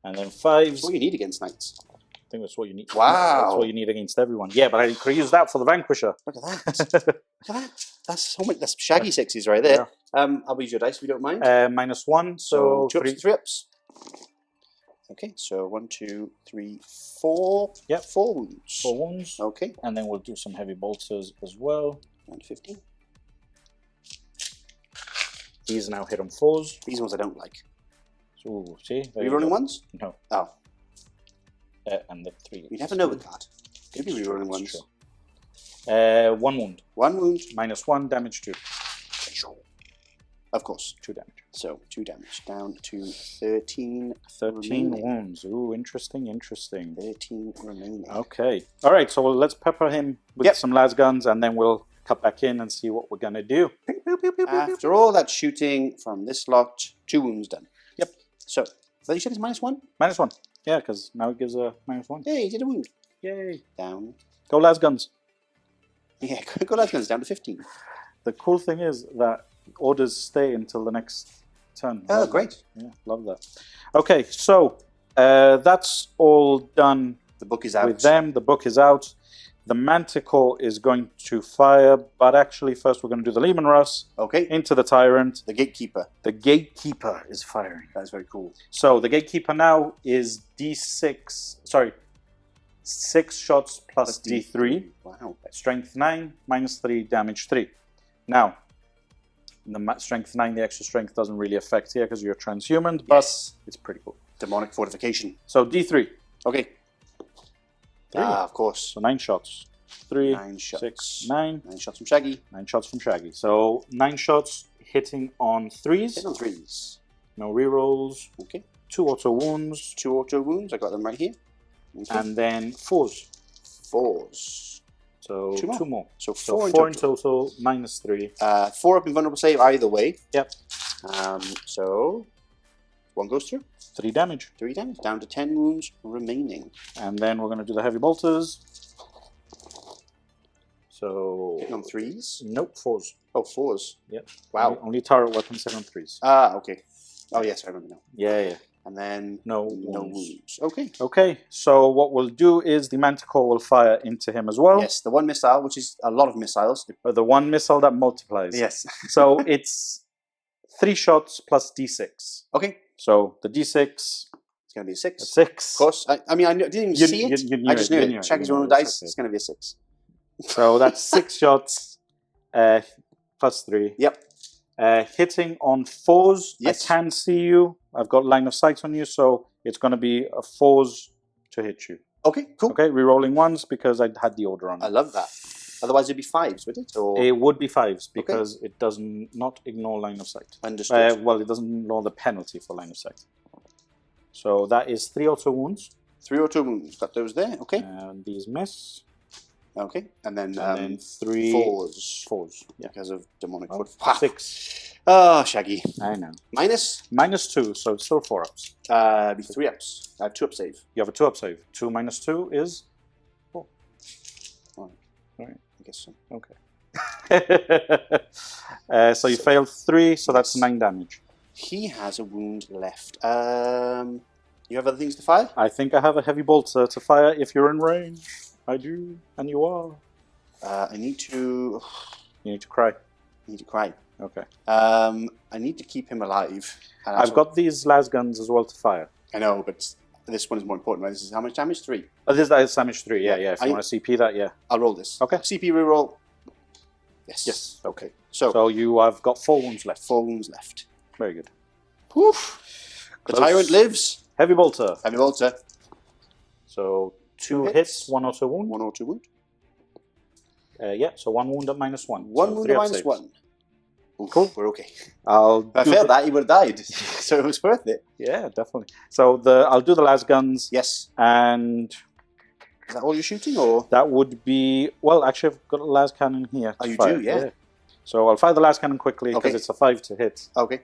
And then 5s. That's what you need against knights. think that's what you need. Wow. That's what you need against everyone. Yeah, but I could use that for the Vanquisher. Look at that. Look at that. That's so much. That's shaggy sixes right there. I'll use your dice if you don't mind. -1, so 3 ups. Okay, so 1, 2, 3, 4. Yep. 4 wounds. 4 wounds. Okay. And then we'll do some heavy bolters as well. And 15. These now hit on 4s. These ones I don't like. Ooh, see? Are you rolling ones? No. Oh. And the 3. You never know with that. Could be rerolling ones. True. 1 wound. 1 wound. -1, damage 2. Of course. 2 damage. So 2 damage. Down to 13. 13 remaining. wounds. Ooh, interesting, interesting. 13 remaining. Okay. All right, so let's pepper him with some Lasguns, and then we'll cut back in and see what we're going to do. After all that shooting from this lot, 2 wounds done. Yep. So, did you say it's -1? -1. Yeah, because now it gives a -1. Hey, you did a wound. Yay. Down. Go Lasguns. Yeah, go Lasguns down to 15. The cool thing is that orders stay until the next turn. Oh, great. Yeah, love that. Okay, so that's all done. The book is out. With them, the book is out. The Manticore is going to fire, but actually first we're going to do the Lehman Russ. Okay. Into the Tyrant. The Gatekeeper. The Gatekeeper is firing. That's very cool. So the Gatekeeper now is D6, sorry, 6 shots plus D3. Wow. Strength 9, -3, damage 3. Now, the strength 9, the extra strength doesn't really affect here because you're transhuman, but it's pretty cool. Demonic Fortification. So D3. Okay. 3. Of course. So 9 shots. 3, 9 shots. 6, 9. 9 shots from Shaggy. 9 shots from Shaggy. So 9 shots hitting on 3s. Hit on 3s. No rerolls. Okay. 2 auto wounds. 2 auto wounds. I got them right here. Okay. And then 4s. 4s. So 2 more. So 4 in total, -3. 4 up invulnerable save either way. Yep. So 1 goes through. 3 damage. 3 damage. Down to 10 wounds remaining. And then we're going to do the heavy bolters. So Hitting on 3s. nope, 4s. Oh, 4s. Yep. Wow. Only turret weapons hit on 3s. Okay. Oh yes, I remember now. Yeah. And then No wounds. Okay. Okay, so what we'll do is the Manticore will fire into him as well. Yes, the 1 missile, which is a lot of missiles. The 1 missile that multiplies. Yes. So it's 3 shots plus D6. Okay. So the D6. It's going to be a 6. 6. Of course. I mean, I didn't even see it. You knew I just knew you it. Shaggy's rolling dice. It's going to be a 6. So that's 6 shots plus 3. Yep. Hitting on 4s. Yes. I can see you. I've got line of sight on you, so it's going to be a 4s to hit you. Okay, cool. Okay, re-rolling 1s because I had the order on it. I love that. Otherwise, it'd be 5s, would it? Or It would be 5s because it does not ignore line of sight. understood. Well, it doesn't ignore the penalty for line of sight. So that is 3 auto wounds. 3 auto wounds. Got those there. Okay. And these miss. Okay. And then 3 4s. 4s. Yeah. Because of demonic Oh, foot. 6. Oh, Shaggy. I know. Minus? -2, so it's still 4 ups. Be 3 ups. I have 2 up save. You have a 2 up save. 2 minus 2 is 4. Alright. Right. I guess so. Okay. So you failed 3, so that's 9 damage. He has a wound left. You have other things to fire? I think I have a heavy bolter to fire if you're in range. I do, and you are. I need to... You need to cry. I need to cry. Okay. I need to keep him alive. And I've got these Lasguns as well to fire. I know, but this one is more important. Right? This is how much damage? 3. Oh, this is damage 3. Yeah. If you want to CP that, yeah. I'll roll this. Okay. CP reroll. Yes. Okay. So you have got 4 wounds left. 4 wounds left. Very good. Woof. The Close. Tyrant lives. Heavy bolter. Heavy bolter. So 2 hits, 1 auto wound. 1 auto wound. Yeah, so 1 wound at -1. 1 so wound 3 at up saves. -1. Oof, Cool. We're okay. If I do failed that, he would have died. So it was worth it. Yeah, definitely. So I'll do the Lasguns. Yes. And Is that all you're shooting, or? that would be... Well, actually, I've got a Lascannon here. Oh, to you fire. do, yeah. So I'll fire the Lascannon quickly because Okay. it's a 5 to hit. Okay.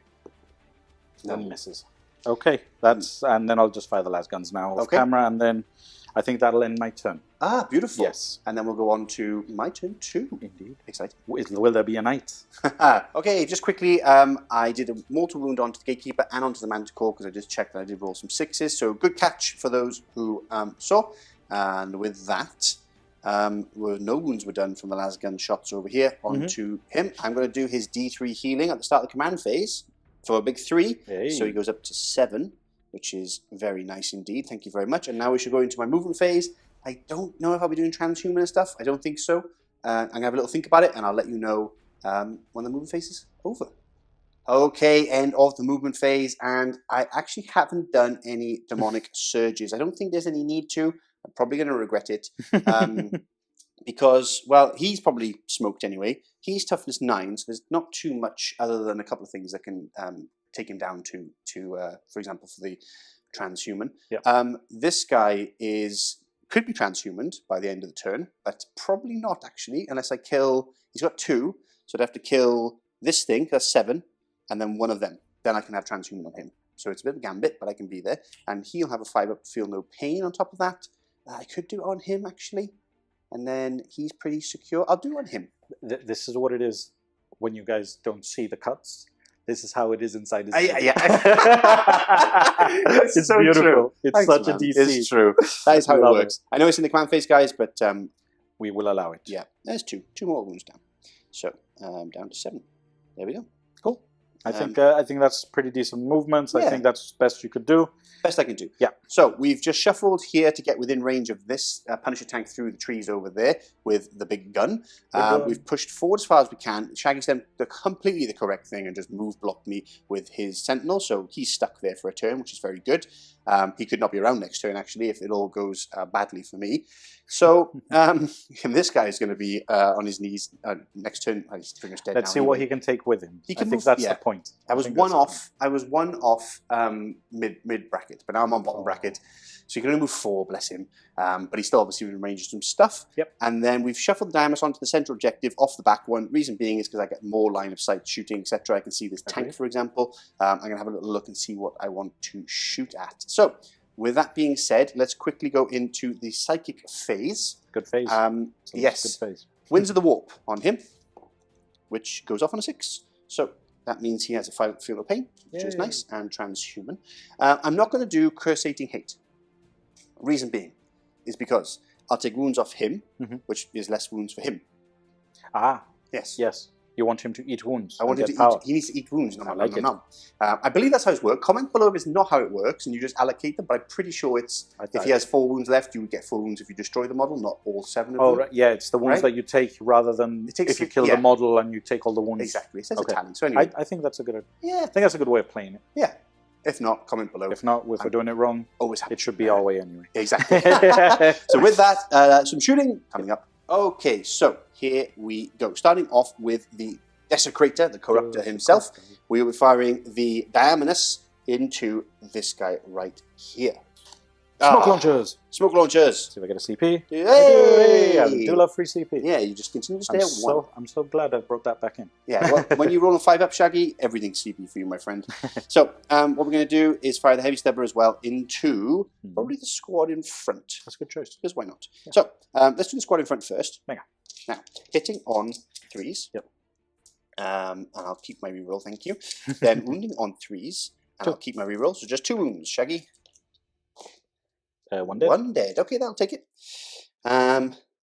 Then misses. Okay, and then I'll just fire the Lasguns now off Okay. camera, and then I think that'll end my turn. Ah, beautiful. Yes. And then we'll go on to my turn too. Indeed. Exciting. Will there be a knight? Okay, just quickly, I did a mortal wound onto the Gatekeeper and onto the Manticore because I just checked that I did roll some 6s. So good catch for those who saw. And with that, no wounds were done from the Lasgun shots over here onto him. I'm going to do his D3 healing at the start of the command phase for a big 3. Hey. So he goes up to 7, which is very nice indeed. Thank you very much. And now we should go into my movement phase. I don't know if I'll be doing transhuman and stuff. I don't think so. I'm going to have a little think about it, and I'll let you know when the movement phase is over. Okay, end of the movement phase, and I actually haven't done any demonic surges. I don't think there's any need to. I'm probably going to regret it because, well, he's probably smoked anyway. He's toughness 9, so there's not too much other than a couple of things that can take him down to for example, for the transhuman. Yep. This guy could be transhumaned by the end of the turn, but probably not actually, unless I kill. He's got 2, so I'd have to kill this thing. That's 7. And then one of them. Then I can have transhuman on him. So it's a bit of a gambit, but I can be there. And he'll have a 5-up, feel no pain on top of that. I could do it on him, actually. And then he's pretty secure. I'll do it on him. This is what it is when you guys don't see the cuts. This is how it is inside his head. Yeah. It's so beautiful. true. It's Thanks, such man. a DC. It's true. That is how it Love works. I know it's in the command phase, guys, but we will allow it. yeah, there's 2 more wounds down. So down to 7. There we go. Cool. I think that's pretty decent movements. Yeah. I think that's best you could do. Best I can do. Yeah. So we've just shuffled here to get within range of this Punisher tank through the trees over there with the big gun. We've pushed forward as far as we can. Shaggy's done completely the correct thing and just move blocked me with his Sentinel. So he's stuck there for a turn, which is very good. He could not be around next turn, actually, if it all goes badly for me. So this guy is going to be on his knees next turn. He's pretty much dead. Let's see what he can take with him. I think that's the point. I was one off mid bracket, but now I'm on bottom bracket. So he can only move 4, bless him. But he's still obviously in range of some stuff. Yep. And then we've shuffled the Diamus onto the central objective off the back one. Reason being is because I get more line of sight shooting, etc. I can see this tank, for example. I'm going to have a little look and see what I want to shoot at. So with that being said, let's quickly go into the psychic phase. Good phase. Yes. Good phase. Winds of the Warp on him, which goes off on a 6. So that means he has a 5 feel of pain, which is nice, and transhuman. I'm not going to do cursating hate. Reason being is because I'll take wounds off him, which is less wounds for him. Ah. Yes. Yes. You want him to eat wounds. I want him to power. eat. He needs to eat wounds. I I believe that's how it works. Comment below if it's not how it works and you just allocate them, but I'm pretty sure it's if he has 4 wounds left, you would get 4 wounds if you destroy the model, not all 7 of them. Right. Yeah, it's the wounds that you take rather than if you kill the model and you take all the wounds. Exactly. It says a tally. So anyway. I think that's a good I think that's a good way of playing it. Yeah. If not, comment below. If not, if we're doing it wrong, always happy. It should be our way anyway. Exactly. So with that, some shooting coming up. Okay, so here we go. Starting off with the Desecrator, the Corruptor himself. We will be firing the Diamonus into this guy right here. Smoke launchers! Smoke launchers! See if I get a CP. Hey! I do love free CP. Yeah, you just continue to stay at 1. I'm so glad I brought that back in. Yeah, well, when you roll a 5-up, Shaggy, everything's CP for you, my friend. So, what we're going to do is fire the Heavy Stubber as well into probably the squad in front. That's a good choice. Because why not? Yeah. So, let's do the squad in front first. Mega. Now, hitting on 3s. Yep. And I'll keep my reroll, thank you. Then wounding on 3s, and I'll keep my reroll. So just 2 wounds, Shaggy. 1 dead. 1 dead. Okay, that'll take it.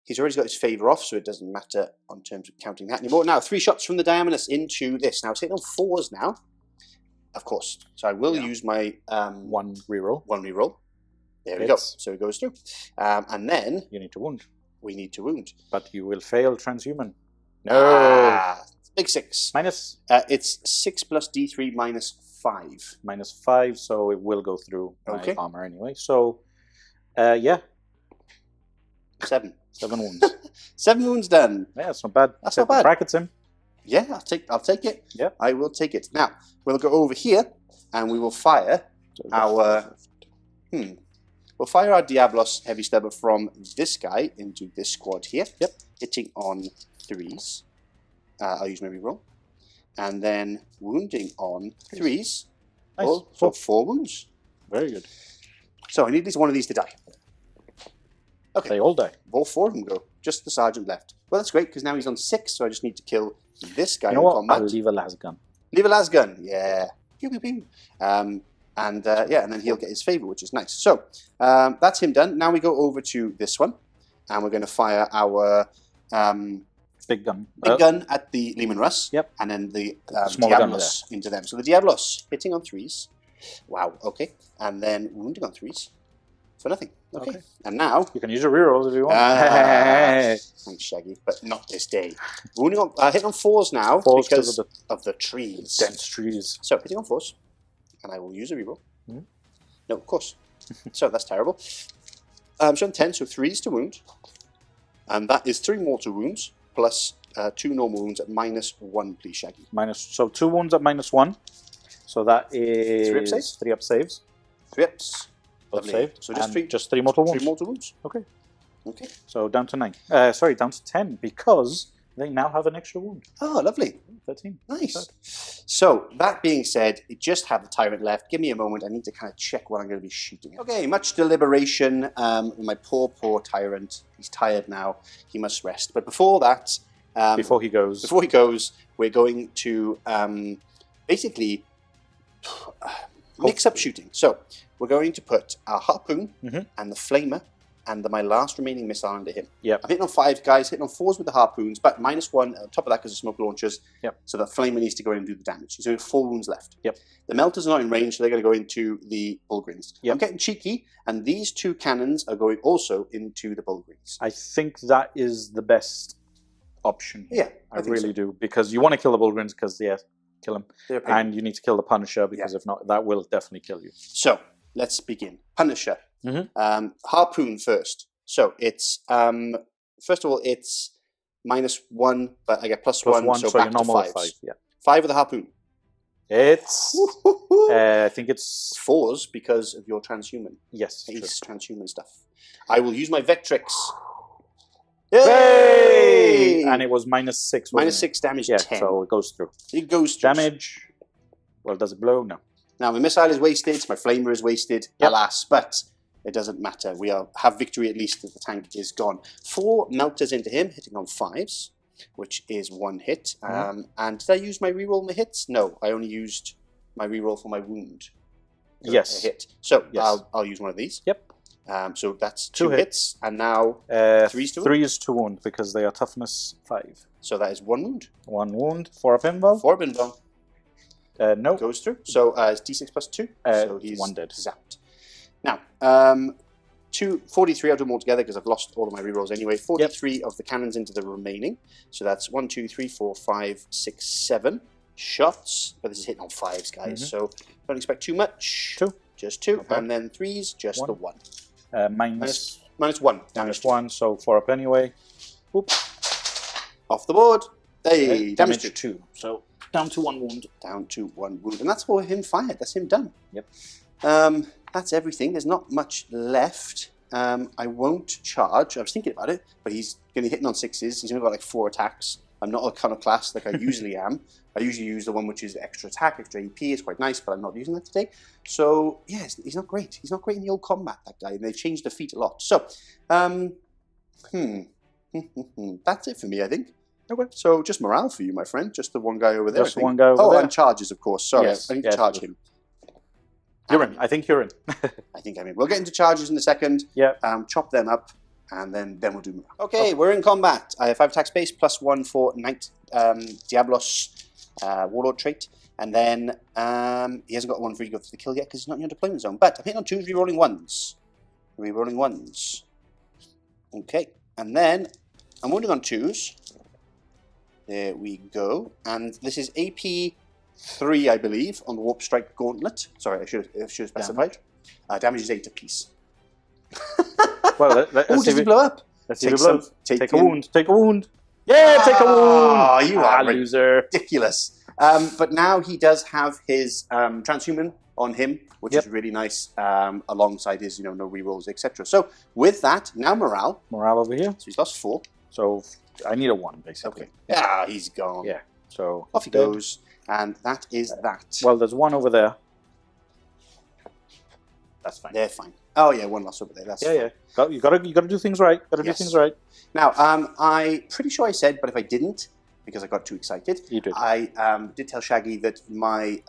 He's already got his favour off, so it doesn't matter on terms of counting that anymore. Now, 3 shots from the Diamonus into this. Now, it's hitting on 4s now, of course. So I will use my 1 reroll. 1 reroll. There we go. So it goes through. And then you need to wound. We need to wound. But you will fail transhuman. No. Big 6. Minus? It's 6 plus D3 minus 5. Minus 5, so it will go through my armor anyway. So, yeah. 7. 7 wounds. 7 wounds done. Yeah, that's not bad. That's not bad. Brackets him. Yeah, I'll take it. Yeah, I will take it. Now we'll go over here and we will fire our. We'll fire our Diablos Heavy Stubber from this guy into this squad here. Yep. Hitting on 3s. I'll use my reroll. And then wounding on 3s. Nice. So 4 wounds. Very good. So I need at least one of these to die. Okay. They all die. All 4 of them go. Just the sergeant left. Well, that's great because now he's on 6, so I just need to kill this guy. You know what? Combat. I'll leave a Lasgun. Leave a Lasgun. Yeah. Pew, pew, pew. And And and then he'll get his favor, which is nice. So that's him done. Now we go over to this one, and we're going to fire our big gun. Big gun at the Leman Russ. Yep. And then the smaller gun Diablos into them. So the Diablos hitting on 3s. Wow. Okay. And then wounding on 3s for nothing. Okay. And now you can use your rerolls if you want. Thanks, Shaggy, but not this day. Wounding on hitting on 4s now because of the trees. Dense trees. So hitting on 4s, and I will use a reroll. No, of course. So that's terrible. So 10, so 3s to wound, and that is 3 mortal wounds plus 2 normal wounds at -1, please, Shaggy. So 2 wounds at -1. So that is 3 up saves. 3 up saves. 3 ups. Lovely. Saved. So just 3 mortal wounds. 3 mortal wounds. Okay. Okay. So down to 9. Sorry, down to 10 because they now have an extra wound. Oh, lovely. 13. Nice. So that being said, I just have the Tyrant left. Give me a moment. I need to kind of check what I'm going to be shooting at. Okay, much deliberation. My poor Tyrant. He's tired now. He must rest. But before that, before he goes, we're going to basically mix up shooting. So we're going to put our harpoon and the flamer and my last remaining missile under him. Yep. I'm hitting on 5 guys, hitting on 4s with the harpoons, but -1 on top of that because of smoke launchers. Yep. So the flamer needs to go in and do the damage. So we have 4 wounds left. Yep. The melters are not in range, so they're going to go into the Bullgrins. Yep. I'm getting cheeky, and these 2 cannons are going also into the Bullgrins. I think that is the best option. Yeah, I really do, because you want to kill the Bullgrins because kill them, and you need to kill the Punisher because if not, that will definitely kill you. So let's begin. Punisher. Harpoon first. So it's first of all it's -1, but I get +1, so back your normal to 5s. 5. Yeah. 5 with the harpoon. It's I think it's 4s because of your transhuman. Yes, Ace transhuman stuff. I will use my Vectrix. Yay! And it was -6. -6 damage. Yeah, 10. so it goes through. It goes through. Damage. Well, does it blow? No. Now my missile is wasted. My flamer is wasted. Alas, but it doesn't matter. We have victory at least if the tank is gone. 4 melters into him, hitting on 5s, which is 1 hit. And did I use my reroll on my hits? No, I only used my reroll for my wound. Yes. A hit. So I'll use one of these. Yep. So that's 2 hits, and now 3s to wound? 3 is to wound because they are toughness 5. So that is 1 wound. 1 wound. 4 up invul. 4 up invul. No. Goes through. So it's D6 plus 2. So he's 1 dead. Zapped. Now, 43, I'll do them all together because I've lost all of my rerolls anyway. 43 of the cannons into the remaining. So that's 1, 2, 3, 4, 5, 6, 7 shots. But this is hitting on 5s, guys. So don't expect too much. 2. Just 2. Okay. And then 3s, just 1. the 1. -1. Damage 1, so 4 up anyway. Oop. Off the board. Hey, damage 2. So down to 1 wound. Down to 1 wound. And that's for him fired. That's him done. Yep. That's everything. There's not much left. I won't charge. I was thinking about it, but he's going to be hitting on 6s. He's only got like 4 attacks. I'm not iconoclast like I usually am. I usually use the one which is extra attack, extra AP. It's quite nice, but I'm not using that today. So, yeah, he's not great. He's not great in the old combat, that guy. And they've changed the feat a lot. So, that's it for me, I think. Okay. So, just morale for you, my friend. Just the one guy over there. Just one guy over there. And charges, of course. Sorry, yes. I need to charge him. You're in. I think you're in. I think I'm in. We'll get into charges in a second. Yeah. Chop them up, and then we'll do morale. Okay, we're in combat. I have 5 attack space, +1 for Knight Diablos Warlord trait. And then he hasn't got 1 for the kill yet because he's not in your deployment zone. But I'm hitting on 2s, rerolling 1s. Rerolling 1s. Okay. And then I'm wounding on 2s. There we go. And this is AP 3, I believe, on the Warp Strike Gauntlet. Sorry, I should have specified. Damage is 8 apiece. Well, does he blow up? Let's see if it blows. Take a wound. Take a wound. Yeah, take a wound. Oh, you are loser. Ridiculous. But now he does have his transhuman on him, which is really nice, alongside his, no rerolls, etc. So with that, now morale. Morale over here. So he's lost 4. So I need a 1, basically. Okay. Yeah, he's gone. Yeah. So off he goes. And that is that. Well, there's 1 over there. That's fine. They're fine. Oh yeah, 1 loss over there. That's fine. Yeah. You gotta do things right. Gotta do things right. Now, I'm pretty sure I said, but if I didn't, because I got too excited, you did. I did tell Shaggy that my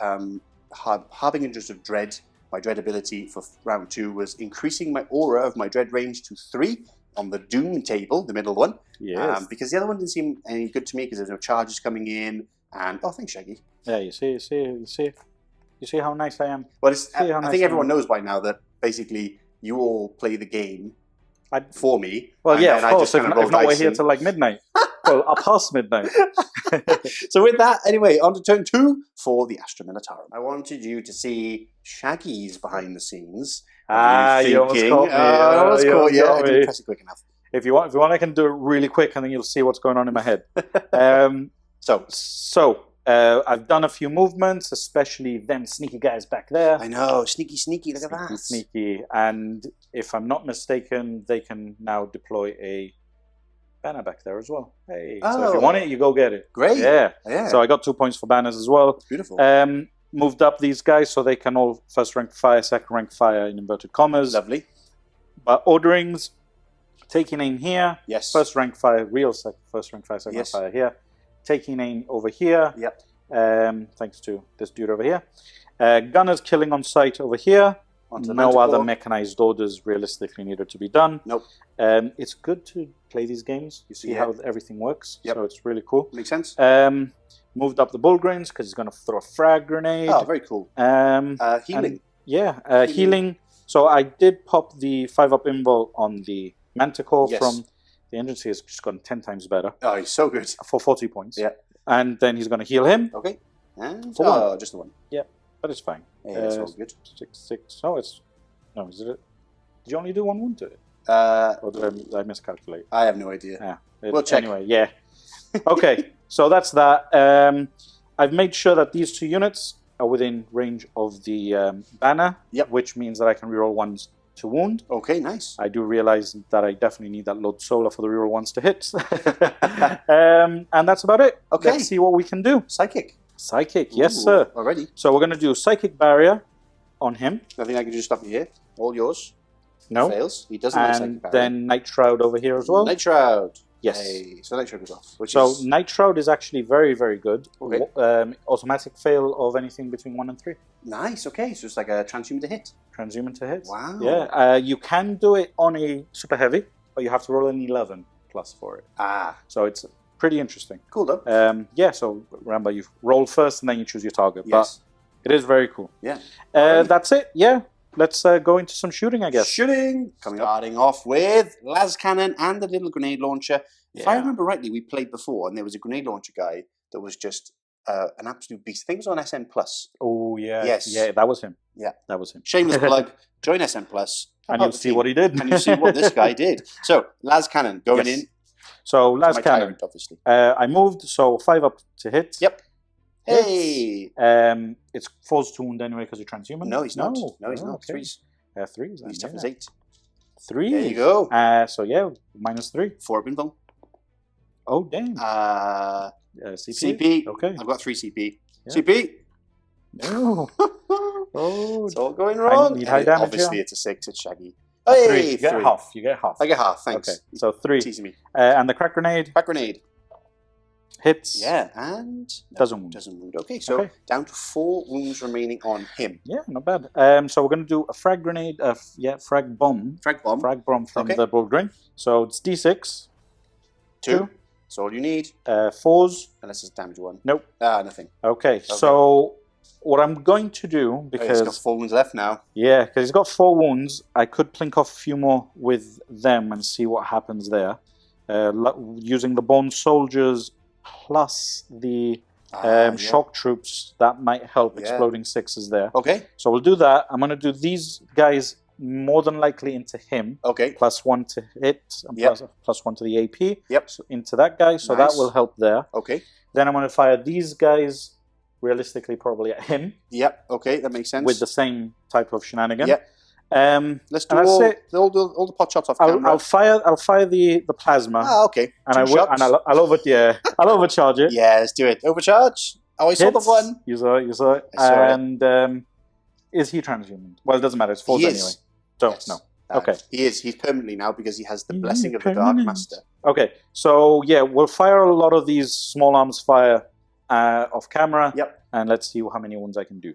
Harbingers of Dread My dread ability for round 2 was increasing my aura of my dread range to 3 on the Doom table, the middle one. Yes. Because the other one didn't seem any good to me because there's no charges coming in. And oh, thanks, Shaggy. Yeah, you see how nice I am. Well, I I think everyone knows by now that basically you all play the game for me. Well, yeah, of course. If not, we're here till like midnight. Well, past midnight. So with that, anyway, on to turn 2 for the Astra Militarum. I wanted you to see Shaggy's behind the scenes. You almost caught me. I almost caught you. I didn't press it quick enough. If you want, I can do it really quick, and then you'll see what's going on in my head. So I've done a few movements, especially them sneaky guys back there. I know, sneaky. Look at that. Sneaky. And if I'm not mistaken, they can now deploy a banner back there as well. Hey, so if you want it, you go get it. Great. Yeah. So I got 2 points for banners as well. Beautiful. Moved up these guys so they can all first rank fire, second rank fire in inverted commas. Lovely. But orderings, taking aim here. Yes. First rank fire, first rank fire, second rank fire here. Taking aim over here. Yep. Thanks to this dude over here. Gunners killing on sight over here. No other mechanized orders realistically needed to be done. Nope. It's good to play these games. You see how everything works. Yep. So it's really cool. Makes sense. Moved up the bullgrains because he's going to throw a frag grenade. Oh, very cool. Healing. Healing. So I did pop the 5-up invul on the Manticore from the Agency. Has just gotten 10 times better. Oh, he's so good. For 40 points. Yeah. And then he's going to heal him. Okay. And for one. Just the one. Yeah, but it's fine. Yeah, it's all good. 6. Oh, it's... No, is it? Did you only do 1 wound to it? Or did I miscalculate? I have no idea. We'll check. Anyway, yeah. Okay, so that's that. I've made sure that these 2 units are within range of the banner, which means that I can reroll 1s to wound. Okay, nice. I do realize that I definitely need that load solar for the reroll 1s to hit. And that's about it. Okay. Let's see what we can do. Psychic. Yes, sir. Already. So we're going to do Psychic Barrier on him. Nothing I can just stop you here. All yours. No. Fails. He doesn't like Psychic And Barrier. then Nightshroud over here as well. Nightshroud. Yes. Hey. So Nightshroud goes off. Nightshroud is actually very, very good. Okay. Automatic fail of anything between 1 and 3. Nice. Okay. So it's like a transhuman to hit. Transhuman to hit. Wow. Yeah. You can do it on a super heavy, but you have to roll an 11 plus for it. So it's pretty interesting. Cool though. So remember, you roll first and then you choose your target. Yes. But it is very cool. Yeah. That's it. Yeah. Let's go into some shooting, I guess. Shooting! Starting off with Lascannon and the little grenade launcher. If I remember rightly, we played before, and there was a grenade launcher guy that was just an absolute beast. I think it was on SN+. Oh, yeah. Yes. Yeah, that was him. Yeah. That was him. Shameless plug. Join SN+. And you'll see what he did. And you'll see what this guy did. So, Lascannon going in. So, Lascannon. Tyrant, obviously. I moved, so 5 up to hit. Yep. Hey! It's 4's to wound anyway because you're transhuman. No, he's not. No, he's not. Okay. 3s. 3s. He's tough as 8. 3. There you go. So yeah, -3. 4 up invul. Oh, damn. CP. Okay. I've got 3 CP. Yeah. CP! No. Oh. It's all going wrong. I need high damage. Obviously, it's a 6. It's Shaggy. 3. You get half. You get half. I get half, thanks. Okay, so 3. Teasing me. And the crack grenade. Crack grenade. Hits. Yeah, and... Doesn't wound. Doesn't wound. Okay, so down to 4 wounds remaining on him. Yeah, not bad. So we're going to do a frag grenade, frag bomb. Frag bomb. Frag bomb from the bullgrain. So it's D6. 2. That's all you need. 4s. Unless it's damage 1. Nope. Nothing. Okay, so what I'm going to do, because... he's got 4 wounds left now. Yeah, because he's got 4 wounds. I could plink off a few more with them and see what happens there. Using the Bone Soldiers plus the shock troops, that might help. Exploding 6s there. Okay. So we'll do that. I'm going to do these guys more than likely into him. Okay. +1 to hit, and +1 to the AP. Yep. So into that guy, so that will help there. Okay. Then I'm going to fire these guys, realistically probably at him. Yep. Okay, that makes sense. With the same type of shenanigan. Yep. Let's do all the pot shots off camera. I'll fire the plasma. Okay. And I'll overcharge it. Yeah, let's do it. Overcharge. Oh, I saw the one. You saw it. And is he transhuman? Well, it doesn't matter. It's 4s anyway. So no. Okay. He is. He's permanently now because he has the blessing of the Dark Master. Okay. So yeah, we'll fire a lot of these small arms fire off camera. Yep. And let's see how many wounds I can do.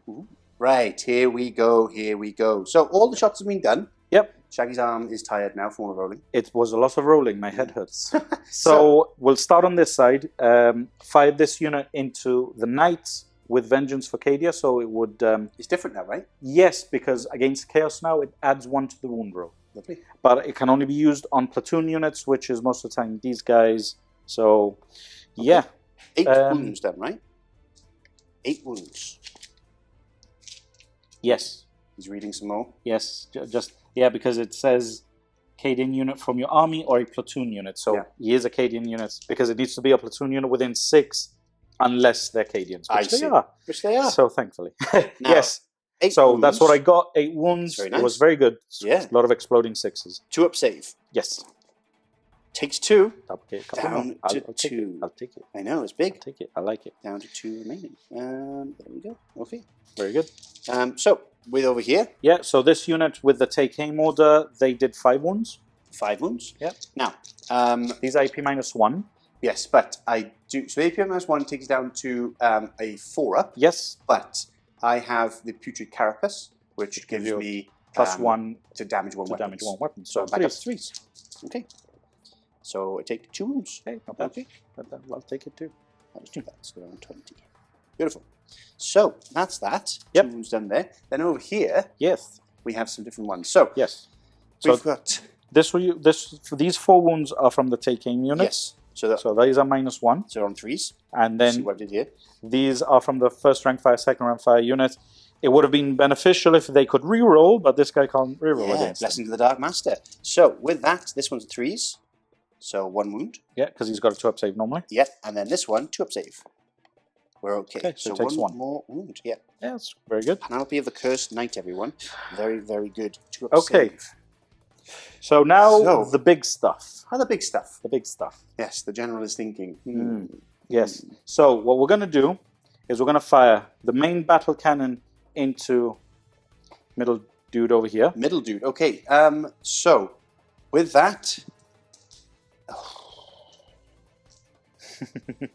Right, here we go, here we go. So all the shots have been done. Yep. Shaggy's arm is tired now from all the rolling. It was a lot of rolling. My head hurts. So we'll start on this side. Fire this unit into the Knights with Vengeance for Cadia. So it would... It's different now, right? Yes, because against Chaos now, it adds 1 to the wound roll. Lovely. But it can only be used on platoon units, which is most of the time these guys. So, yeah. 8 wounds then, right? 8 wounds. Yes. He's reading some more. Yes. Yeah, because it says Cadian unit from your army or a platoon unit. So he is a Cadian unit because it needs to be a platoon unit within 6 unless they're Cadians, which they are. Which they are. So, thankfully. Now, yes. 8 so wounds. that's what I got. 8 wounds. Very It nice. was very good. Yeah. A lot of exploding 6s. 2 up save. Yes. Takes 2. Okay, Down to I'll take 2. it. I'll take it. I know, it's big. I'll take it. I like it. Down to 2 remaining. There we go. Okay. Very good. So, with over here, Yeah, so this unit with the take aim order, they did 5 wounds. 5 wounds. Yeah. Now, These are AP -1. yes, but I do. So APM -1 takes down to a 4 up. Yes. But I have the Putrid Carapace, which gives you me +1 to damage 1 to weapon. damage 1 weapon. So So back up to 3s. 3s. Okay. So I take 2 wounds. Okay, not bad. Okay. I'll take it too. Let's do that. Let's go down 20. Beautiful. So that's that. Yep. 2 wounds done there. Then over here Yes. we have some different ones. So Yes. So we've got these 4 wounds are from the take aim units. yes. So these are -1. So on 3s. And See then what I did here. these are from the first rank fire, second rank fire unit. It would have been beneficial if they could reroll, but this guy can't reroll Yeah, against them. Blessing to the Dark Master. So with that, this one's 3s. So 1 wound. Yeah, because he's got a 2-up save normally. Yeah, and then this one, 2 up save. We're okay. Okay, so it takes 1 1. more wound. Yeah. Yeah, that's very good. Panoply of the Cursed Knight, everyone. Very, very good. 2 up Okay. save. So now So- the big stuff. Other big stuff. The big stuff. Yes, the general is thinking. Yes. So what we're going to do is we're going to fire the main battle cannon into middle dude over here. Middle dude. Okay. So with that,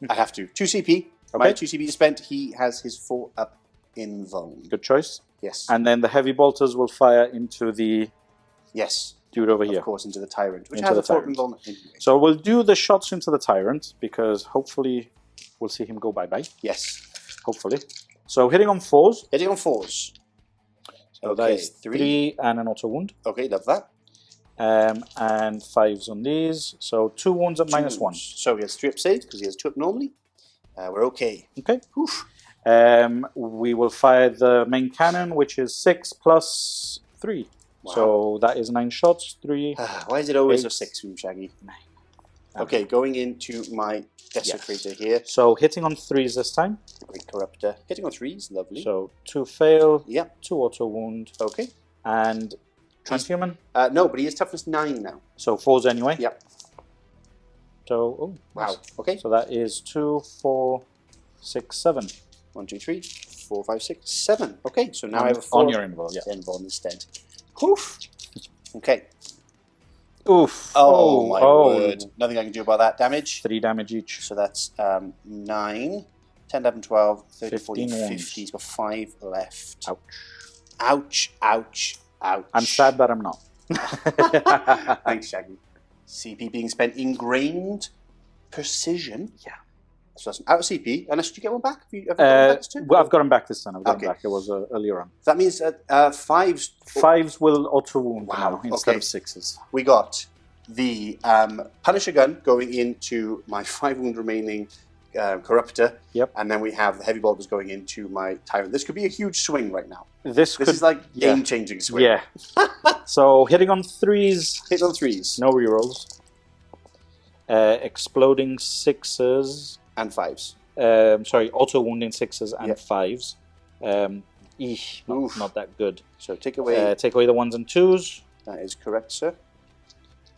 I have to 2 CP. My Okay. 2 CP is spent. He has his 4 up in Vuln. Good choice. Yes. And then the heavy bolters will fire into the Yes. dude over Of here. course, into the Tyrant, which Into has the a 4 up in Tyrant. Vuln anyway. So we'll do the shots into the tyrant because hopefully we'll see him go bye-bye. Yes. Hopefully. So hitting on 4s. Hitting on 4s. So that is 3 and an auto wound. Okay, love that. And 5s on these. So 2 wounds at 2 -1. wounds. So he has 3 up saves because he has 2 up normally. We're okay. Okay. Oof. We will fire the main cannon, which is 6 plus 3. Wow. So that is 9 shots. 3. Why is it always 8, a 6 from Shaggy? 9. Okay, going into my Desecrator here. So hitting on 3s this time. Great Corruptor. Hitting on 3s, lovely. So 2 fail, Yep, 2 auto wound, okay. and transhuman. No, but he is toughness 9 now. So 4s anyway. Yep. So, oh, Wow. nice. Okay. So that is 2, 4, 6, 7. 1, 2, 3, 4, 5, 6, 7. Okay, so now I have a 4 on your invul, yeah. invul instead. Oof. Okay. Oof. Oh, my word. Nothing I can do about that damage. 3 damage each. So that's 9, 10, 11, 12, 13, 14, 15 50. wounds. He's got 5 left. Ouch. Ouch, ouch, ouch. I'm sad that I'm not. Thanks, Shaggy. CP being spent ingrained precision. Yeah. So that's out of CP. Unless did you get one back? Have you got one back too? Well, I've got him back this time. I've got Okay. him back. It was earlier on. That means 5s. 5s will auto wound Wow, now instead okay. of 6s. We got the Punisher gun going into my 5 wound remaining Corruptor. Yep. And then we have the Heavy Bolters going into my Tyrant. This could be a huge swing right now. This This could, is like yeah. game-changing swing. Yeah. So hitting on 3s, Hit on 3s no rerolls. Exploding 6s. and 5s. Sorry, auto wounding 6s and Yep. 5s. Oof. Not that good. So take away. Take away the 1s and 2s. That is correct, sir.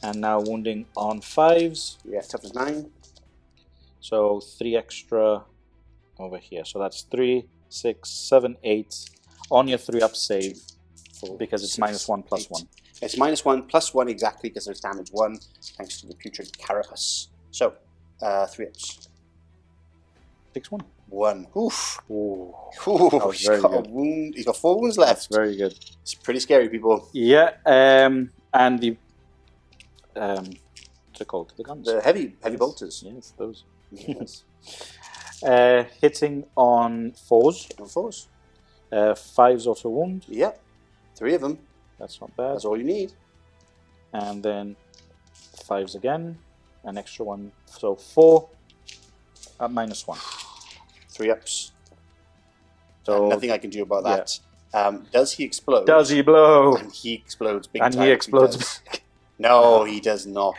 And now wounding on 5s. Yeah, toughness 9. So 3 extra over here. So that's 3, 6, 7, 8 on your 3-up save 4, because it's 6, -1 plus 8. 1. It's -1 plus 1 exactly because there's damage 1 thanks to the Putrid Carapace. So, 3 ups. Takes 1. 1. Oof. Ooh. Ooh, was he's very got a good. wound. He's got 4 wounds left. That's very good. It's pretty scary, people. Yeah, and the what's it called? The guns. The heavy bolters. Yes, those. Yes. Hitting on 4s. On 4s. 5s auto wound. Yep. 3 of them. That's not bad. That's all you need. And then 5s again. An extra 1. So 4 at -1. 3 ups. So And nothing I can do about that. Does he explode? does he blow? And he explodes big And time. he explodes does. back. No, he does not.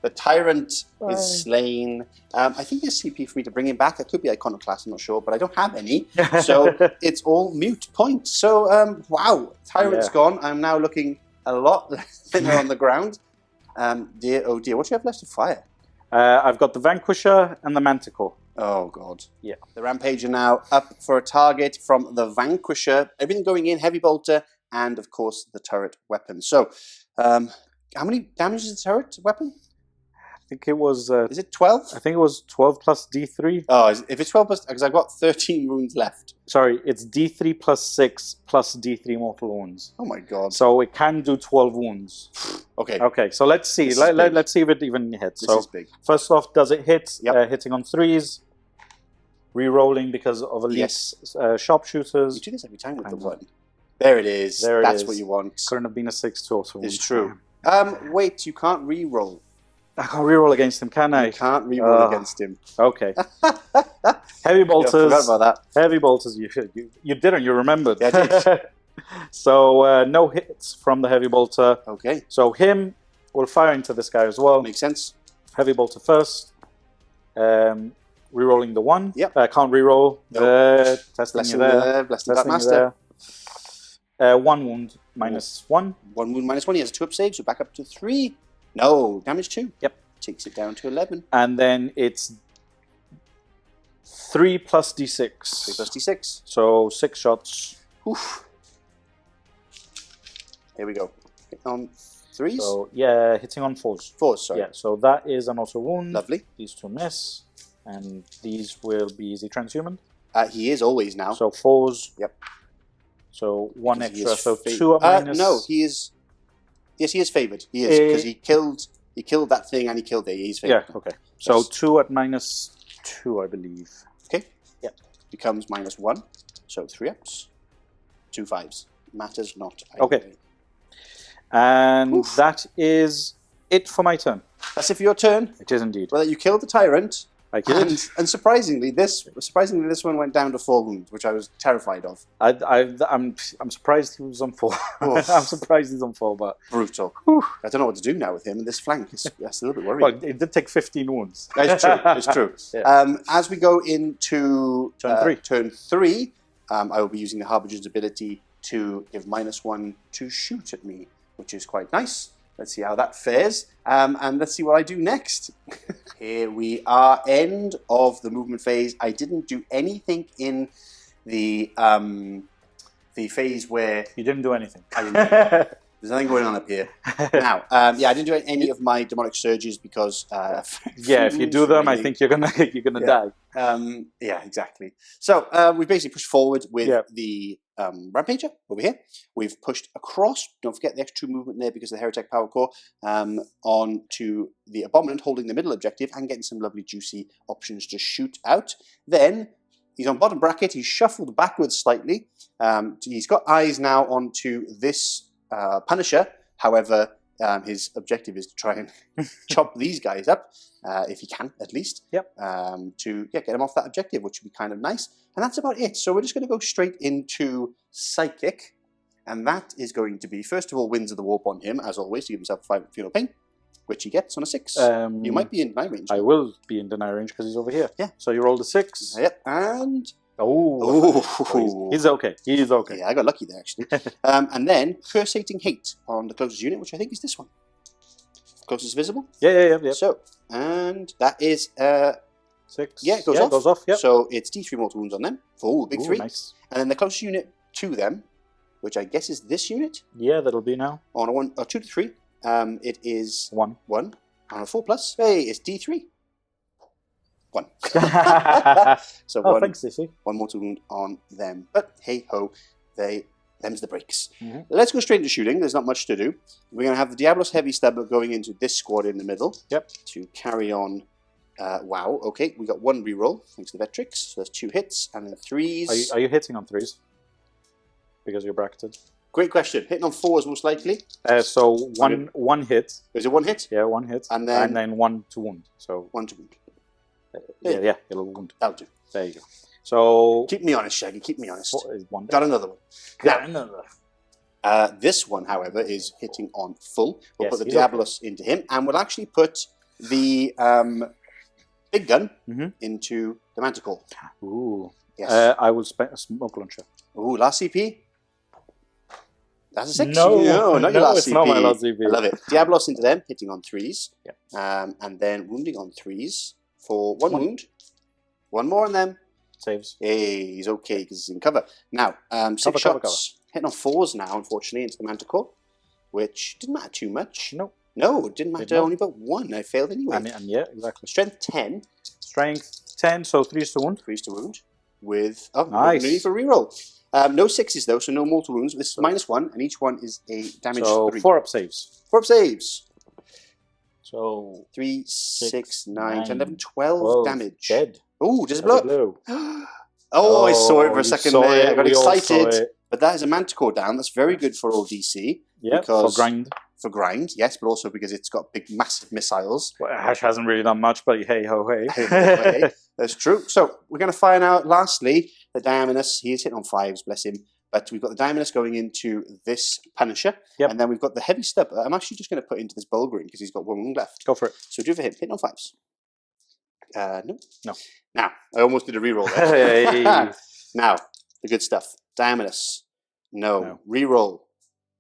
The tyrant Bye. is slain. I think there's CP for me to bring him back. It could be Iconoclast, I'm not sure, but I don't have any. So it's all mute point. So, wow, tyrant's gone. I'm now looking a lot thinner on the ground. Dear, oh dear, what do you have left to fire? I've got the Vanquisher and the Manticore. Oh, God. Yeah. The Rampager now up for a target from the Vanquisher. Everything going in, Heavy Bolter, and, of course, the turret weapon. So, how many damage is the turret weapon? I think it was. Is it 12? I think it was 12 plus D3. Oh, if it's 12 plus, because I've got 13 wounds left. Sorry, it's D3 plus 6 plus D3 mortal wounds. Oh my God. So it can do 12 wounds. Okay. Okay, so let's see. This is big. Let's see if it even hits. This So is big. first off, does it hit? Yep. Hitting on 3s. Re-rolling because of elite sharpshooters. You do this every time with the Kind of. 1. There it is. There it That's is. what you want. Couldn't have been a 6 total. It's true. Wait, you can't re-roll. I can't re-roll against him, can I? You can't re-roll against him. Okay. Heavy I bolters. forgot about that. Heavy bolters. You didn't. You remembered. Yeah, I did. So no hits from the heavy bolter. Okay. So him will fire into this guy as well. Makes sense. Heavy bolter first. Rerolling the 1. Yep. Can't reroll. Nope. Testing Blessing you there. blessing that Testing you master. there. 1 wound -1. 1 wound -1. He has a 2-up save, so back up to 3. No, damage 2. Yep. Takes it down to 11. And then it's 3 plus D6. 3 plus D6. So 6 shots. Oof. Here we go. Hitting on 3s? So yeah, hitting on 4s. 4s, sorry. Yeah, so that is an auto wound. Lovely. These 2 miss. And these will be easy transhuman. He is always now. So 4s. Yep. So 1 Because he extra. is So 2 up minus. No, he is. Yes, he is favoured. He is because he killed that thing and he killed it. He's favoured. Yeah. Okay. So Yes. 2 at -2, I believe. Okay. Yep. Becomes -1. So 3 ups. 2 5s. Matters not. Okay. And Oof. that is it for my turn. That's it for your turn. It is indeed. Well, you killed the tyrant. I did. And surprisingly, this one went down to 4 wounds, which I was terrified of. I'm surprised he was on 4. Oof. I'm surprised he's on 4, but Brutal. Whew. I don't know what to do now with him. And this flank is that's a little bit worrying. well, it did take 15 wounds. It's true. It's true. Yeah. As we go into Turn 3, I will be using the Harbinger's ability to give -1 to shoot at me, which is quite nice. Let's see how that fares, and let's see what I do next. Here we are, end of the movement phase. I didn't do anything in the phase where You didn't do anything. I didn't. There's nothing going on up here now. Yeah, I didn't do any of my demonic surges because Yeah, if you do them, I think you're gonna Yeah. die. Yeah, exactly. So we basically pushed forward with the Rampager over here. We've pushed across, don't forget the extra 2 movement there because of the Heretic Power Core, on to the Abominant, holding the middle objective and getting some lovely juicy options to shoot out. Then he's on bottom bracket, he's shuffled backwards slightly. He's got eyes now onto this Punisher. However, his objective is to try and chop these guys up, if he can, at least. Yep. To get him off that objective, which would be kind of nice. And that's about it. So we're just going to go straight into Psychic. And that is going to be, first of all, Winds of the Warp on him, as always, to give himself 5 funeral pain, which he gets on a 6. You might be in deny range. I will be in deny range because he's over here. Yeah. So you rolled a 6. Yep. And... Oh, he's okay. He's okay. Yeah, I got lucky there, actually. And then Cursating Hate on the closest unit, which I think is this one. Closest visible. Yeah. So, and that is... 6. Yeah, it goes off. Goes off. Yep. So it's D3 mortal wounds on them. Oh, big 3. Nice. And then the closest unit to them, which I guess is this unit. Yeah, that'll be now. On a 1 or 2 to 3, it is 1. 1. On a 4+, hey, it's D3. 1. So Oh, thanks, Sissy. 1 mortal wound on them. But hey ho, them's the breaks. Mm-hmm. Let's go straight into shooting. There's not much to do. We're going to have the Diablos Heavy Stubber going into this squad in the middle. Yep. To carry on. Wow. Okay, we got 1 reroll thanks to Vetrix. So that's 2 hits and then 3s. Are you hitting on 3s? Because you're bracketed. Great question. Hitting on 4s most likely. So one hit. Is it 1 hit? Yeah, 1 hit. And then 1 to wound. So 1 to wound. yeah, it'll wound. That'll do. There you go. So Keep me honest, Shaggy. Keep me honest. One Got another one. Got another. This one, however, is hitting on full. We'll Yes, put the he's Diablos into him, and we'll actually put the big gun into the Manticore. Ooh. Yes. I will spend a smoke launcher. Ooh, last CP. That's a 6. No, not your last it's CP. not my last CP. I love it. Diablos into them, hitting on 3s. Yeah. And then wounding on 3s for 1 wound. 1 more on them. Saves. Hey, he's okay because he's in cover. Now, 6 Cover, shots. Hitting on 4s now, unfortunately, into the Manticore, which didn't matter too much. No. No, it didn't matter. Did not. Only but 1. I failed anyway. And yeah, exactly. Strength 10. Strength 10, so 3s to wound. 3s to wound. With no Nice. need for reroll. No 6s though, so no mortal wounds. This is -1, and each one is a damage So 3. 4 up saves. 4 up saves. So 3, 6, 9, 10, 9, 11, 12 damage. Dead. Oh, does it blow up? Blow. Oh, I saw it for a you second saw there. it, I got we all saw excited. it. But that is a Manticore down. That's very good for all DC. Yeah, for because- grind. For grind, yes, but also because it's got big, massive missiles. Well, Ash hasn't really done much, but hey ho hey. Hey, that's true. So we're going to find out, lastly, the Diamonus. He is hitting on 5s, bless him. But we've got the Diamonus going into this Punisher. Yep. And then we've got the Heavy Stubber. I'm actually just going to put into this Bulgarian because he's got 1 wound left. Go for it. So do for him. Hitting on 5s. No. No. Now, I almost did a reroll there. Hey. Now, the good stuff. Diamonus. No. No. Reroll.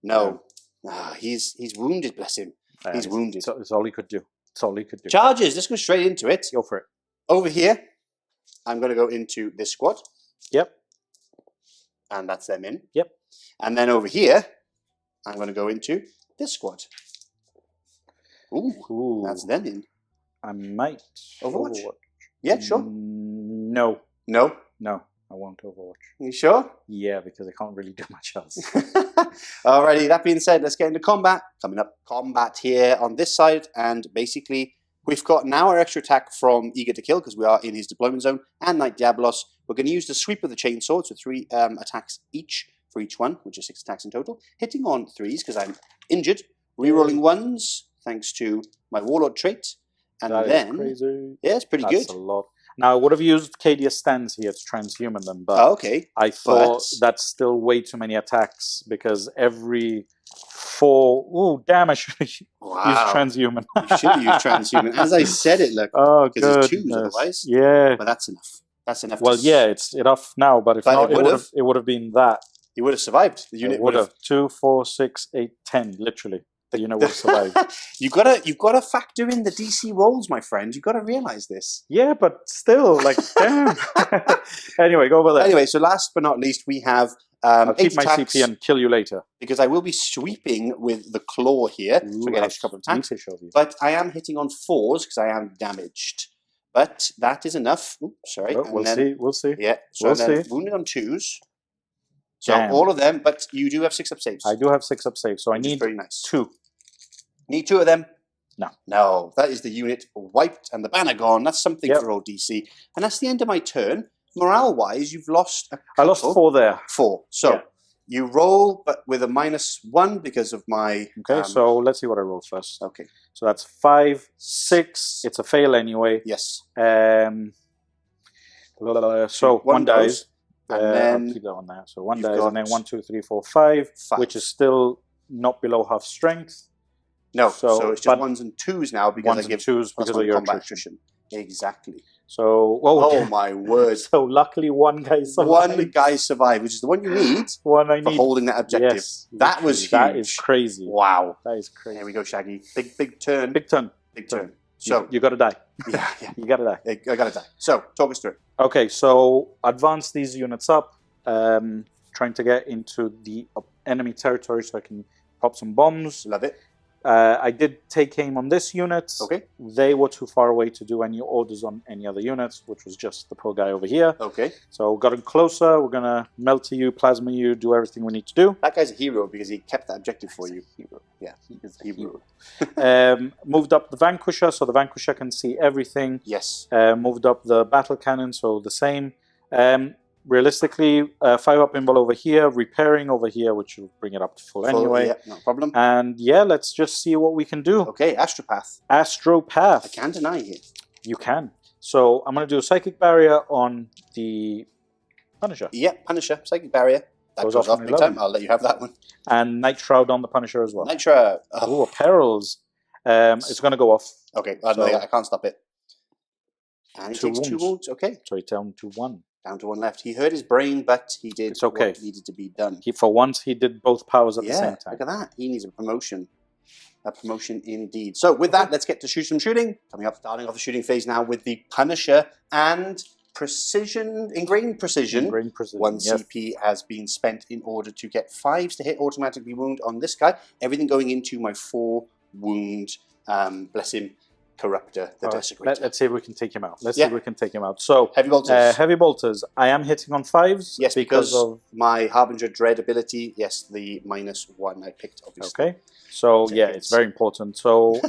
No. No. Ah, he's wounded, bless him. He's wounded. It's all he could do. It's all he could do. Charges. Let's go straight into it. Go for it. Over here, I'm going to go into this squad. Yep. And that's them in. Yep. And then over here, I'm going to go into this squad. Ooh. That's them in. I might Overwatch? Yeah, sure. No. No? No, I won't Overwatch. You sure? Yeah, because I can't really do much else. Alrighty, that being said, let's get into combat. Coming up, combat here on this side, and basically we've got now our extra attack from Eager to Kill because we are in his deployment zone, and Knight Diablos. We're going to use the sweep of the chainsword, so 3 attacks each for each one, which is 6 attacks in total. Hitting on 3s because I'm injured. Rerolling 1s thanks to my Warlord trait, and That then is crazy. yeah, it's pretty That's good. a lot. Now I would have used Cadia stands here to transhuman them, but Oh, okay. I thought But- that's still way too many attacks because every 4. Ooh, damn! I should have used Wow. transhuman. You should have used transhuman. As I said it, look. Oh, Because good. it's 2s otherwise. Yeah. But that's enough. That's enough. Well, yeah, it's enough now, but if But not, it would've. it would have been that. You would have survived. The It unit would have 2, 4, 6, 8, 10. Literally, the unit would have survived. you've got to factor in the DC rolls, my friend. You've got to realize this. Yeah, but still, like, damn. Anyway, go over there. Anyway, so last but not least, we have I'll 8 keep my attacks, CP and kill you later. because I will be sweeping with the claw here, so I get an extra couple of attacks. British of you. But I am hitting on 4s because I am damaged. But that is enough. Oops, sorry. Oh, And we'll then- see. We'll see. Yeah, so We'll then see. wounded on 2s. So Damn. all of them, but you do have 6 up saves. I do have 6 up saves, so I which is need very nice. 2. Need 2 of them? No. No, that is the unit wiped and the banner gone. That's something Yep. for old DC. And that's the end of my turn. Morale-wise, you've lost a I lost couple. 4 there. 4. So Yeah. you roll, but with a -1 because of my... Okay, so let's see what I roll first. Okay, So that's 5, 6. It's a fail anyway. yes. So one dies. And I'll then keep that one there. So 1 you've dies, and then got 1, 2, 3, 4, 5, 5. which is still not below half strength. No, so- so it's just but 1s and 2s now because 1s I and give 2s plus because 1 of your combat attrition. attrition. Exactly. So, Oh my word. So luckily one guy survived. One guy survived, which is the one you need One I for need. holding that objective. Yes, That was huge. That is crazy. Wow. That is crazy. There we go, Shaggy. Big turn. Big turn. Big turn. So, you gotta die. yeah, You gotta die. I gotta die. So, talk us through it. Okay, so advance these units up, trying to get into the enemy territory so I can pop some bombs. Love it. I did take aim on this unit. Okay. They were too far away to do any orders on any other units, which was just the pro guy over here. Okay. So got him closer. We're going to melter you, plasma you, do everything we need to do. That guy's a hero because he kept that objective for you. Hero. Yeah, he is a hero. Moved up the Vanquisher, so the Vanquisher can see everything. Yes. Moved up the Battle Cannon, so the same. Realistically, 5-up invul over here, repairing over here, which will bring it up to full anyway. Yeah, no problem. And yeah, let's just see what we can do. Okay, Astropath. Astropath. I can't deny it. You can. So I'm going to do a Psychic Barrier on the Punisher. Yeah, Punisher, Psychic Barrier. That goes off big time. I'll let you have that one. And Nightshroud on the Punisher as well. Nightshroud. Oh, Perils. It's going to go off. Okay, I can't stop it. And he takes 2 wounds. Okay. So he's down to 1. Down to 1 left. He hurt his brain, but he did it's okay. what needed to be done. For once, he did both powers at the same time. Look at that. He needs a promotion. A promotion indeed. So with that, let's get to shoot some shooting. Coming up, starting off the shooting phase now with the Punisher and precision, ingrained precision. 1 CP has been spent in order to get 5s to hit automatically wound on this guy. Everything going into my 4 wound, bless him, Corruptor, the Desecrator. Let's see if we can take him out. Let's see if we can take him out. So, Heavy Bolters. Heavy Bolters. I am hitting on 5s. Yes, because of my Harbinger Dread ability. Yes, the -1 I picked, obviously. Okay. So, yeah, it's very important. So,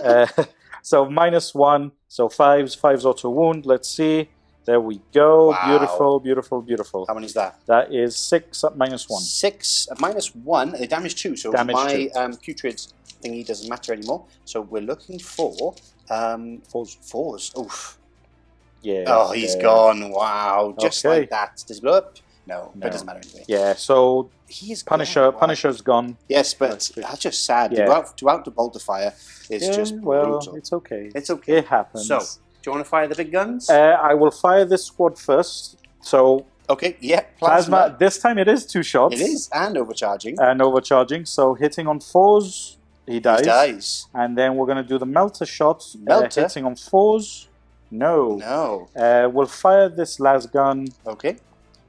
so -1. So, 5s auto wound. Let's see. There we go. Wow. Beautiful, beautiful, beautiful. How many is that? That is 6 at -1. 6 at -1. They damage 2. So damage my 2. putrid thingy doesn't matter anymore. So we're looking for 4s. Oof. Yeah. Oh, he's gone. Wow. Just like that. Does he blow up? No, but it doesn't matter anyway. Yeah, so he's Punisher. Gone. Punisher's gone. Yes, but that's just sad. Yeah. To out the bolter fire is just brutal. Well, it's okay. It's okay. It happens. So, do you want to fire the big guns? I will fire this squad first. So, okay, yeah, plasma. This time it is 2 shots. It is, and overcharging. So, hitting on 4s, he dies. He dies. And then we're going to do the melter shot. Hitting on 4s. No. No. We'll fire this Lasgun. Okay.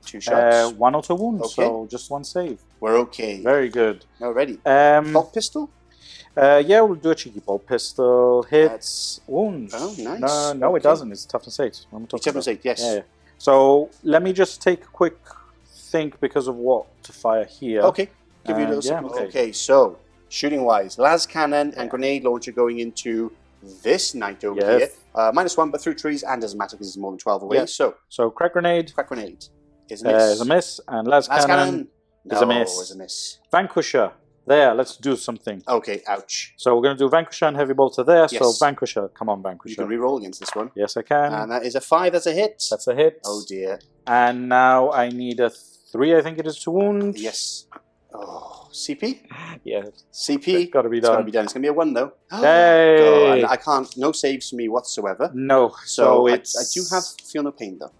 2 shots. 1 auto wound, so just 1 save. We're okay. Very good. No, ready. Bolt pistol? Yeah, we'll do a cheeky bolt pistol. Hits wounds. Oh, nice. No, it doesn't. It's toughness 8. Toughness 8, yes. Yeah. So let me just take a quick think because of what to fire here. Okay. Give you a little okay, so shooting wise, Lascannon and grenade launcher going into this knight over here. -1, but through trees, and doesn't matter because it's more than 12 away. So crack grenade. Crack grenade is a miss. Is a miss, and Lascannon is a miss. Is a miss. Vanquisher. There, let's do something. Okay, ouch. So we're going to do Vanquisher and Heavy Bolter there. Yes. So Vanquisher, come on, Vanquisher. You can re-roll against this one. Yes, I can. And that is a 5. That's a hit. That's a hit. Oh dear. And now I need a 3. I think it is to wound. Yes. Oh, CP. Yeah. CP. Got to be done. It's got to be done. It's going to be a 1 though. Hey. God, I can't. No saves for me whatsoever. No. So I do have Feel No Pain though.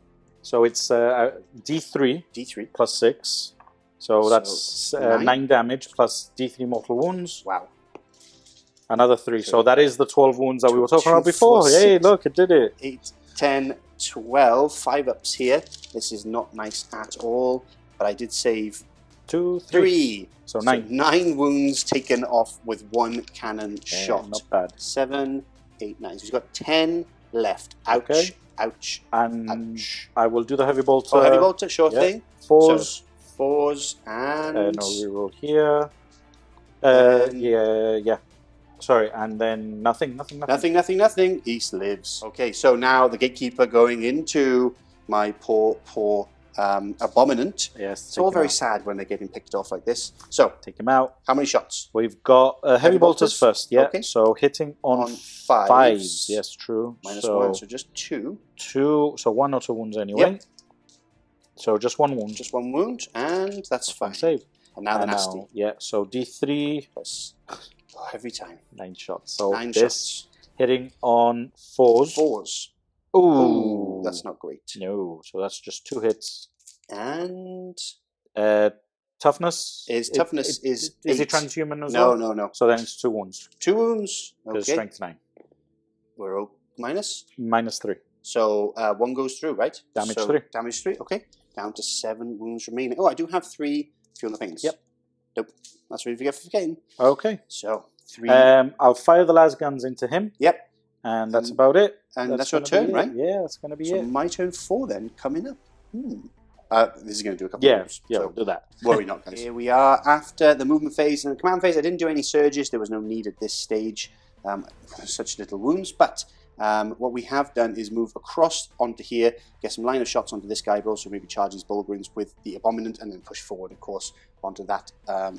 So it's D3. D3 plus 6. So that's 9 damage plus D3 mortal wounds. Wow. Another 3. So that is the 12 wounds that we were talking about before. Hey, look, it did it. 8, 10, 12. 5 ups here. This is not nice at all. But I did save 2, 3. So 9. So 9 wounds taken off with 1 cannon shot. Not bad. 7, 8, 9. So he's got 10 left. Ouch. Okay. Ouch. And ouch. I will do the Heavy Bolter. Oh, Heavy Bolter, sure thing. 4s. So 4s and... no reroll here. Yeah. Sorry, and then nothing. Nothing. He lives. Okay, so now the Gatekeeper going into my poor Abominant. Yes. It's all very sad when they're getting picked off like this. So, take him out. How many shots? We've got Heavy Bolters first, yeah. Okay. So hitting on 5s. Yes, true. -1, so just 2. 2, so 1 auto wounds anyway. Yep. So just 1 wound. Just 1 wound, and that's fine. Save. And now the nasty. Yeah, so D3 plus every time. 9 shots. So 9 this shots. Hitting on 4s. 4s. Ooh, that's not great. No, so that's just 2 hits. And toughness is is 8. he transhuman as well? No. So then it's 2 wounds. 2 wounds. Okay. Strength 9. We're minus -3. So 1 goes through, right? Damage 3. Damage 3. Okay. Down to 7 wounds remaining. Oh, I do have 3 Feel No Pains. Yep. Nope. That's really forgetting. Okay. So 3. I'll fire the Lasguns into him. Yep. And that's about it. And that's your turn, right? Yeah, that's going to be so it. my turn 4 then, coming up. This is going to do a couple Yeah, of moves. yeah, So we'll do that. worry not, guys. Here we are after the movement phase and the command phase. I didn't do any surges. There was no need at this stage. Such little wounds. But what we have done is move across onto here, get some line of shots onto this guy, but also maybe charge these Bullgrins with the Abominant and then push forward, of course, onto that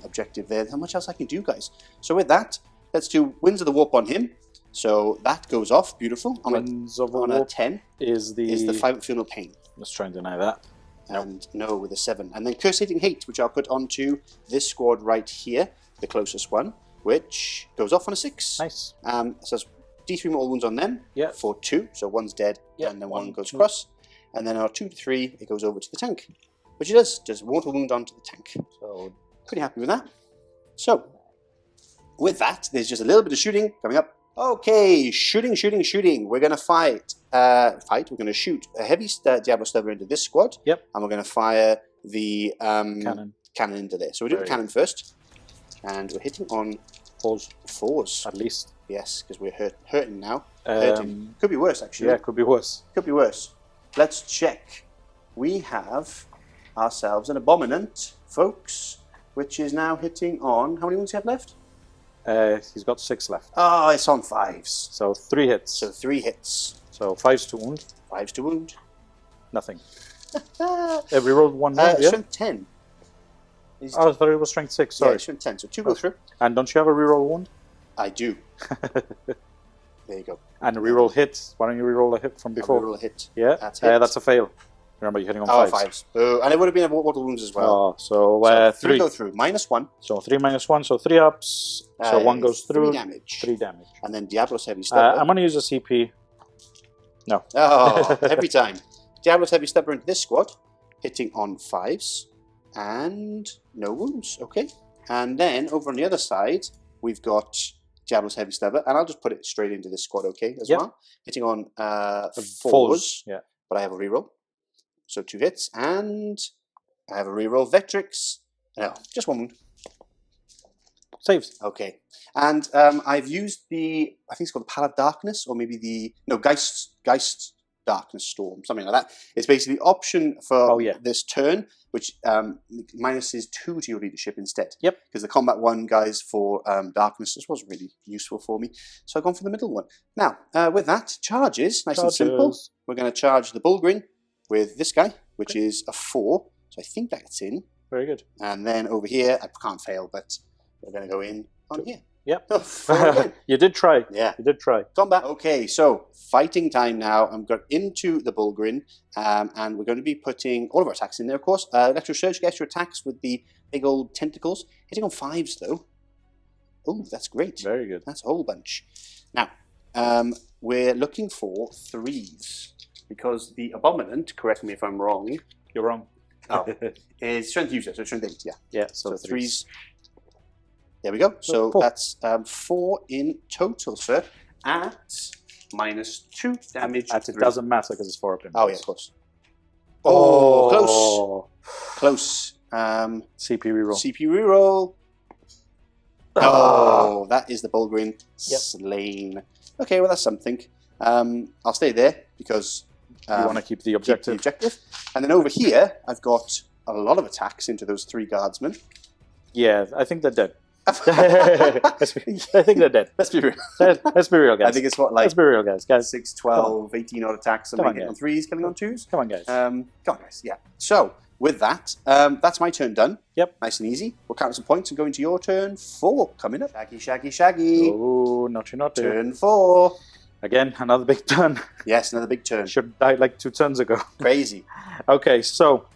objective there. How much else I can do, guys? So with that, let's do Winds of the Warp on him. So that goes off, beautiful. Winds of on Warp a 10 is the Final Pain. Let's try and deny that. And no, with a 7. And then Cursating Hate, which I'll put onto this squad right here, the closest one, which goes off on a 6. Nice. So it's D3 mortal wounds on them for 2. So one's dead, and then one goes across. And then on 2 to 3, it goes over to the tank, which it does. Just mortal wound onto the tank. So pretty happy with that. So with that, there's just a little bit of shooting coming up. Okay, shooting. We're going to fight. We're going to shoot a heavy Diablo Stubber into this squad. Yep. And we're going to fire the cannon into there. So we're doing the cannon first. And we're hitting on 4s. At least. Yes, because we're hurting now. Could be worse, actually. Yeah, could be worse. Could be worse. Let's check. We have ourselves an Abominant, folks, which is now hitting on... How many wounds do you have left? He's got 6 left. Oh, it's on 5s. So 3 hits. So 3 hits. So 5s to wound. 5s to wound. Nothing. Have we rolled 1 more? Strength 10. Oh, I thought it was strength 6, sorry. Yeah, strength 10, so 2 go through. And don't you have a reroll wound? I do. There you go. And a reroll hit. Why don't you reroll a hit from before? Reroll a hit. Yeah, that's a fail. Remember, you're hitting on 5s. 5s. Oh, and it would have been a mortal wounds as well. Oh, so 3 go through. -1. So 3 -1, so 3 ups. So 1 goes through. 3 damage. 3 damage. And then Diablo's Heavy Stubber. I'm going to use a CP. No. Oh, every time. Diablo's Heavy Stubber into this squad, hitting on 5s. And no wounds. Okay. And then over on the other side, we've got Diablo's Heavy Stubber. And I'll just put it straight into this squad, okay, as well. Hitting on 4s. Yeah. But I have a reroll. So 2 hits, and I have a reroll. Vectrix. No, just 1 wound. Saves. Okay. And I've used the, I think it's called the Pall of Darkness, or maybe the, no, Geist Darkness Storm, something like that. It's basically the option for this turn, which minuses 2 to your leadership instead. Yep. Because the Combat 1 guys for Darkness, this was really useful for me. So I've gone for the middle one. Now, with that, charges, nice and simple. We're going to charge the Bullgrin with this guy, which is a 4. So I think that gets in. Very good. And then over here, I can't fail, but we're going to go in on here. Yep. Oh, you did try. Yeah. You did try. Combat. Okay, so fighting time now. I'm going into the Bullgrin, and we're going to be putting all of our attacks in there, of course. Electrosurge gets your attacks with the big old tentacles. Hitting on 5s, though. Oh, that's great. Very good. That's a whole bunch. Now, we're looking for 3s. Because the Abominant, correct me if I'm wrong. You're wrong. Oh, is strength user, so strength 8, yeah. Yeah, so 3s. There we go. So 4. that's 4 in total, sir, at -2 damage. It doesn't matter because it's 4 up in. Oh, yeah, of course. Oh, close. CP reroll. CP reroll. Oh, that is the Bullgrin slain. Okay, well, that's something. I'll stay there because... you want to keep the objective. And then over here, I've got a lot of attacks into those 3 guardsmen. Yeah, I think they're dead. I think they're dead. Let's be real. Let's be real, guys. I think it's what, like... Let's be real, guys. 6, 12, 18 odd attacks. Some hitting on 3s, killing on 2s. Come on, guys. Come on, guys. Yeah. So, with that, that's my turn done. Yep. Nice and easy. We'll count some points and go into your turn 4 coming up. Shaggy. Oh, not Turn 4. Again, another big turn. Yes, another big turn. Should have died like 2 turns ago. Crazy. Okay, so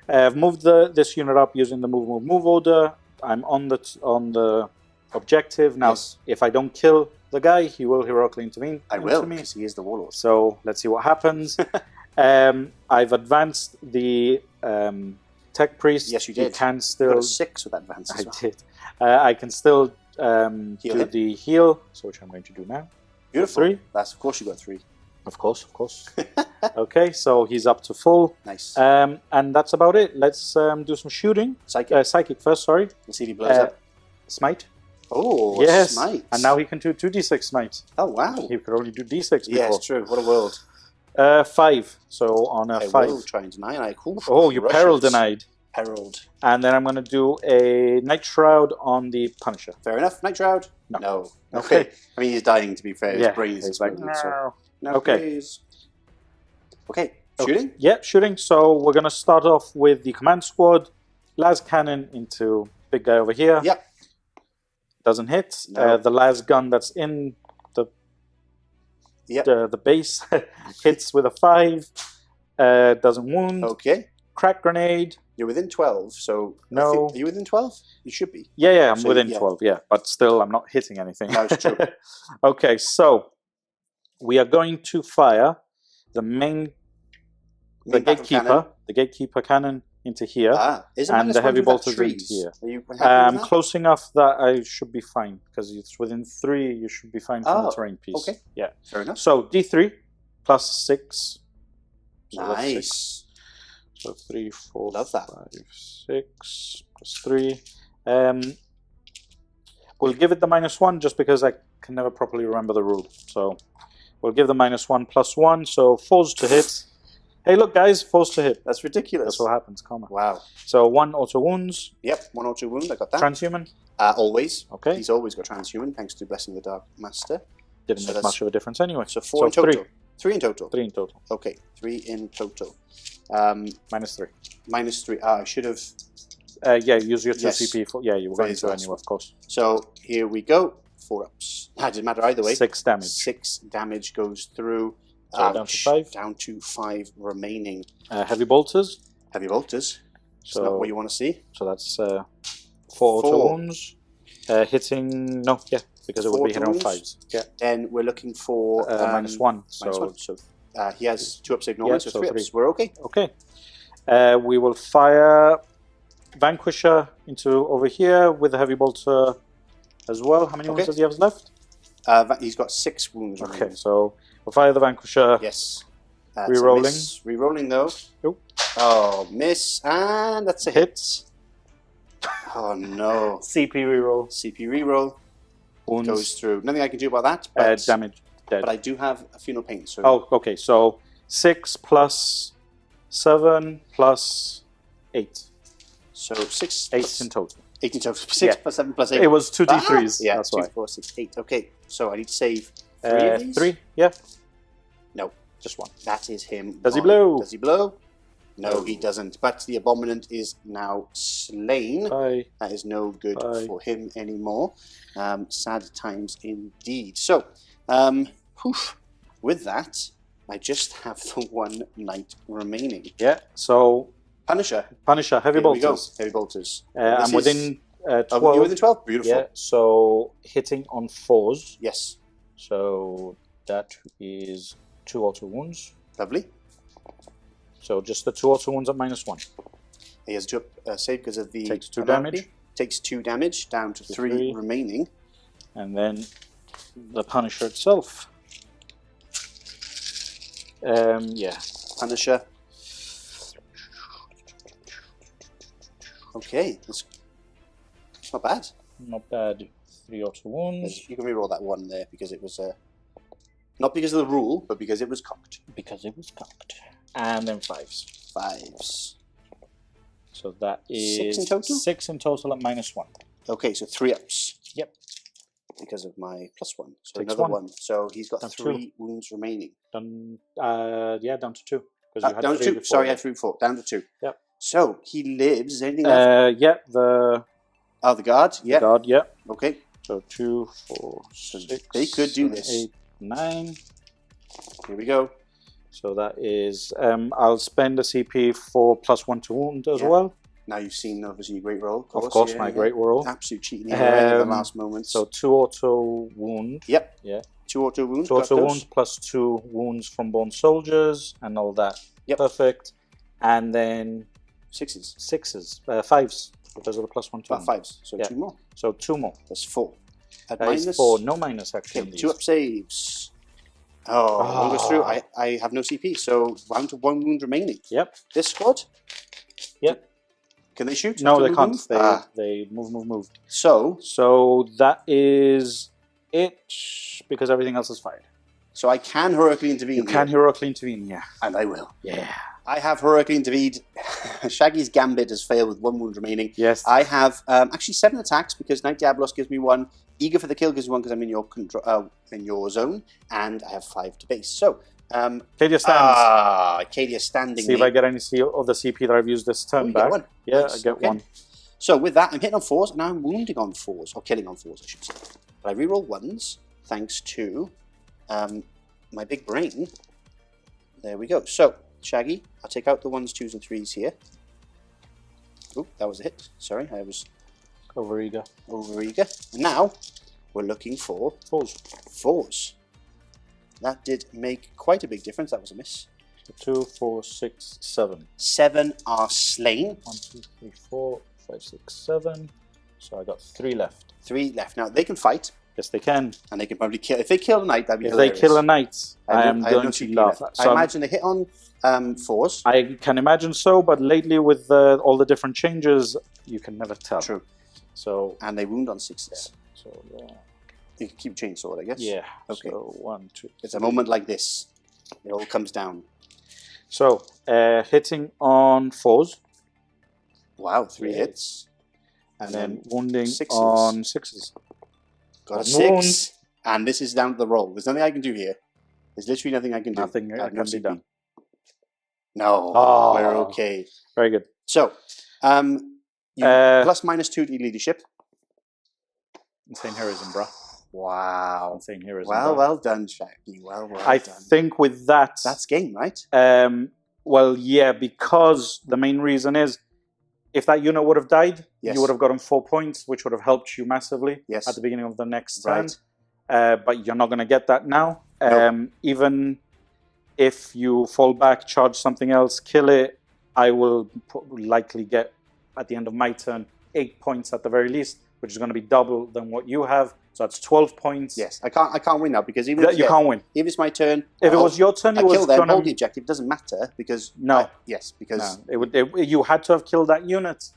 I've moved this unit up using the move order. I'm on the objective now. Yes. If I don't kill the guy, he will heroically intervene. I will, because he is the warlord. So let's see what happens. I've advanced the tech priest. Yes, you did. You can still. You got a 6 with that advance. I did. I can still do the heal, so which I'm going to do now. Beautiful. 3. That's, of course, you got 3. Of course. Okay, so he's up to full. Nice. And that's about it. Let's do some shooting. Psychic. Psychic first, sorry. Let's see if he blows up. Smite. Oh, Yes, smite. and now he can do 2d6 smite. Oh, wow. He could only do d6 before. Yeah, it's true. What a world. 5. So on a I 5. will try and deny. And Oh, you peril denied. Perilled. And then I'm going to do a Nightshroud on the Punisher. Fair enough. Nightshroud? No. Okay. I mean, he's dying, to be fair. Yeah, His brain is he's like, exploding. So. No, Okay. please. Okay. Shooting? Yeah, shooting. So we're going to start off with the command squad. Lascannon into big guy over here. Yep. Doesn't hit. No. The Lasgun that's in the base hits with a 5. Doesn't wound. Okay. Crack grenade. You're within 12, so... No. Are you within 12? You should be. Yeah, I'm So, within yeah. 12, yeah. But still, I'm not hitting anything. No, it's true. Okay, so we are going to fire the gatekeeper cannon into here. Is it And the heavy bolters into here. Are you happy with that? Close enough that I should be fine, because it's within 3, you should be fine from the Oh, terrain piece. okay. Yeah. Fair enough. So D3 plus 6. So that's 6. Nice. So 3, 4, Love that. 5, 6 plus 3. We'll give it the -1 just because I can never properly remember the rule. So we'll give the -1 plus 1. So 4s to hit. Hey, look, guys, 4s to hit. That's ridiculous. That's what happens, comma. Wow. So 1 auto wounds. Yep, 1 or 2 wound, I got that. Transhuman. Always. Okay. He's always got transhuman, thanks to Blessing the Dark Master. Didn't So make that's- much of a difference anyway. So 4 in total. 3 in total. 3 in total. Okay, 3 in total. -3. -3. I should have... Yeah, use your 2 Yes. CP. Yeah, you were For going his to last anyway, one. of course. So here we go. 4 ups. That didn't matter either way. 6 damage. 6 damage goes through. So down to 5. Down to 5 remaining. Heavy bolters. Heavy bolters. It's So not what you want to see. So that's 4 auto 4. wounds. Hitting, no, yeah, because it would 4 be hitting on auto 5s. Yeah. Then we're looking for... -1. So, -1. So he has 2 ups normally, Yeah, so so 3 3. ups. We're okay. okay. We will fire Vanquisher into over here with the heavy bolter as well. How many wounds Okay. does he have left? He's got 6 wounds Okay, remaining. so we'll fire the Vanquisher. Yes. Rerolling. Rerolling though. Nope. Oh, miss. And that's a hit. Oh no. CP reroll. CP reroll Wounds. goes through. Nothing I can do about that. But, Damage. Dead. but I do have a funeral pain. So Oh, okay. So 6 plus 7 plus 8. So 6 8 plus in total. 8 in total. 6 Yeah. plus 7 plus 8. It was 2 d3s. Yeah, that's 2, why. 4, 6, 8. Okay, so I need to save 3 of these? 3, yeah. No, Just 1. that is him. Does he gone. blow? Does he blow? No, No. he doesn't. But the Abominant is now slain. Bye. That is no good Bye. for him anymore. Sad times indeed. So, with that, I just have the 1 knight remaining. Yeah, so Punisher. Punisher, heavy Here we go. bolters. Heavy bolters. I'm This within is- 12. Oh, you're within 12? Beautiful. Yeah, so hitting on 4s. Yes. So that is 2 auto wounds. Lovely. So just the 2 auto wounds at -1. He has to save because of the... Takes 2 penalty. damage. Takes 2 damage, down to 3 3. remaining. And then the Punisher itself. Yeah. Punisher. Okay, that's not bad. Not bad. 3 auto wounds. You can reroll that 1 there because it was... not because of the rule, but because it was cocked. Because it was cocked. And then 5s. 5s. So that is 6 in total? 6 in total at -1. Okay, so 3 ups. Yep. Because of my +1. So Takes another 1. 1. So he's got Down 3 wounds remaining. Done. Yeah, down to 2. Because you had Down to 3 2. before. Sorry, I had 3 before. Down to 2. Yep. So he lives. Is there anything left? Yeah, the Oh, the guard. Yeah. guard. Yeah. Okay. So 2, 4, 6. they could do 7, this. 8, 9. Here we go. So that is. I'll spend a CP for +1 to wound as Yeah. well. Now you've seen obviously your great roll. Of course, yeah, my yeah. great roll. Absolute cheating here at the last moment. So 2 auto wound. Yep. Yeah. 2 auto wounds. 2 got auto those. wounds plus 2 wounds from born soldiers and all that. Yep. Perfect. And then 6s. 6s, 5s because of the +1 to wound. 5s. So Yeah. 2 more. So 2 more. That's 4. At That is 4. No minus actually. Okay, on 2 these. up saves. Oh, one goes through. I have no CP, so down to 1 wound remaining. Yep. This squad? Yep. Can they shoot? No, after they move, can't. move? They move. So that is it, because everything else is fired. So I can heroically intervene. You can heroically intervene, yeah. And I will. Yeah. I have heroically intervened. Shaggy's Gambit has failed with 1 wound remaining. Yes. I have actually 7 attacks because Knight Diabolos gives me 1. Eager for the Kill gives me 1 because I'm in your in your zone. And I have 5 to base. So, Cadia stands. Cadia standing. See if I get any of the CP that I've used this turn back. One. Yeah, Nice. I get Okay. 1. So with that, I'm hitting on 4s and I'm wounding on 4s. Or killing on 4s, I should say. But I reroll 1s thanks to my big brain. There we go. So, Shaggy, I'll take out the 1s, 2s, and 3s here. Oop, that was a hit. Sorry, I was Overeager. And now, we're looking for 4s. That did make quite a big difference. That was a miss. So 2, 4, 6, 7. 7 are slain. 1, 2, 3, 4, 5, 6, 7. So I got 3 left. 3 left. Now, they can fight. Yes, they can. And they can probably kill. If they kill a knight, that'd be If hilarious. they kill a knight, I am no going to CP laugh. left. So I imagine they hit on 4s. I can imagine so, but lately with all the different changes, you can never tell. True. So And they wound on 6s. So You can keep chainsword, I guess. yeah. Okay. So 1, 2. It's a moment like this. It all comes down. So hitting on 4s. Wow, 3 Yeah. hits. And then wounding 6s. on 6s. Got a One 6. wound. And this is down to the roll. There's nothing I can do here. There's literally nothing I can do. Nothing I have can no be CP. done. No, Oh. we're okay. Very good. So, plus minus 2 to leadership. Insane heroism, bruh. Wow. Insane heroism. Well, bruh. well done, Shaggy. Well I done. think with that, That's game, right? well, yeah, because the main reason is, if that unit would have died, Yes. you would have gotten 4 points, which would have helped you massively Yes. at the beginning of the next turn. Right. But you're not going to get that now. No. Even if you fall back, charge something else, kill it, I will likely get, at the end of my turn, 8 points at the very least, which is going to be double than what you have. So that's 12 points. Yes, I can't win now because even if You can't win. if it's my turn, If it was your turn, I it was kill them, going hold the to... objective. It doesn't matter because No. because No, you had to have killed that unit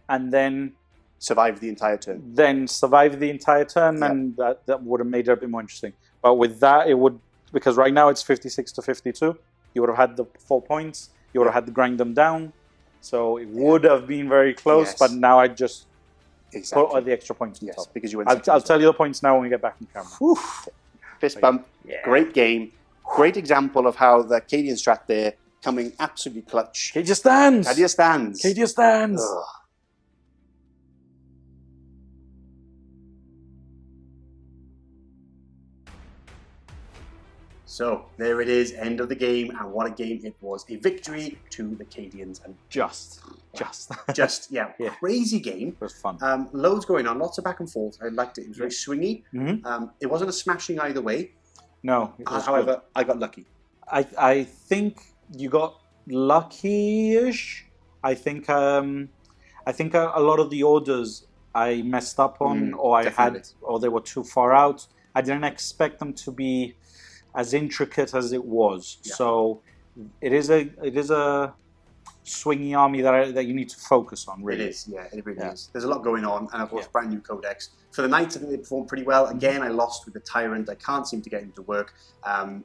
and then survive the entire turn. survive the entire turn, Yeah. and that would have made it a bit more interesting. But with that, it would, because right now it's 56 to 52. You would have had the 4 points. You would have had to grind them down. So it would have been very close, Yes. but now I just Exactly. put all the extra points on Yes, top. because you went. I'll second as tell you the points now when we get back on camera. well. Fist bump. Yeah. Great game. Great example of how the Cadian strat there coming absolutely clutch. Cadia stands! Cadia stands. Cadia stands! Ugh. So there it is, end of the game, and what a game it was. A victory to the Cadians, and Just. yeah, Yeah. crazy game. It was fun. Loads going on, lots of back and forth. I liked it. It was very swingy. Mhm. It wasn't a smashing either way. No, it was good. However, I got lucky. I think you got lucky-ish. I think a lot of the orders I messed up on, or definitely. or they were too far out. I didn't expect them to be as intricate as it was. Yeah. So it is a swingy army that you need to focus on. Really, It is, yeah, it really Yeah. is. There's a lot going on, and of course, Yeah. brand new codex. For the Knights, I think they performed pretty well. Again, I lost with the Tyrant. I can't seem to get him to work. I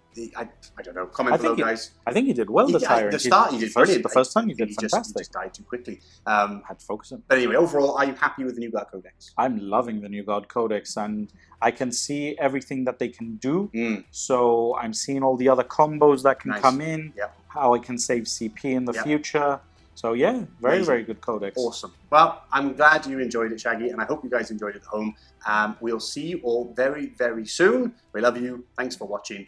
don't know. Comment below, guys. I think he did well. The Tyrant. The start, he did brilliant. The first time he I did think fantastic. He just died too quickly. Had to focus him. But anyway, overall, are you happy with the new Guard Codex? I'm loving the New Guard Codex, and I can see everything that they can do. Mm. So I'm seeing all the other combos that can Nice. come in, Yep. how I can save CP in the Yep. future. So yeah, very, Amazing. very good Codex. Awesome. Well, I'm glad you enjoyed it, Shaggy, and I hope you guys enjoyed it at home. We'll see you all very, very soon. We love you. Thanks for watching.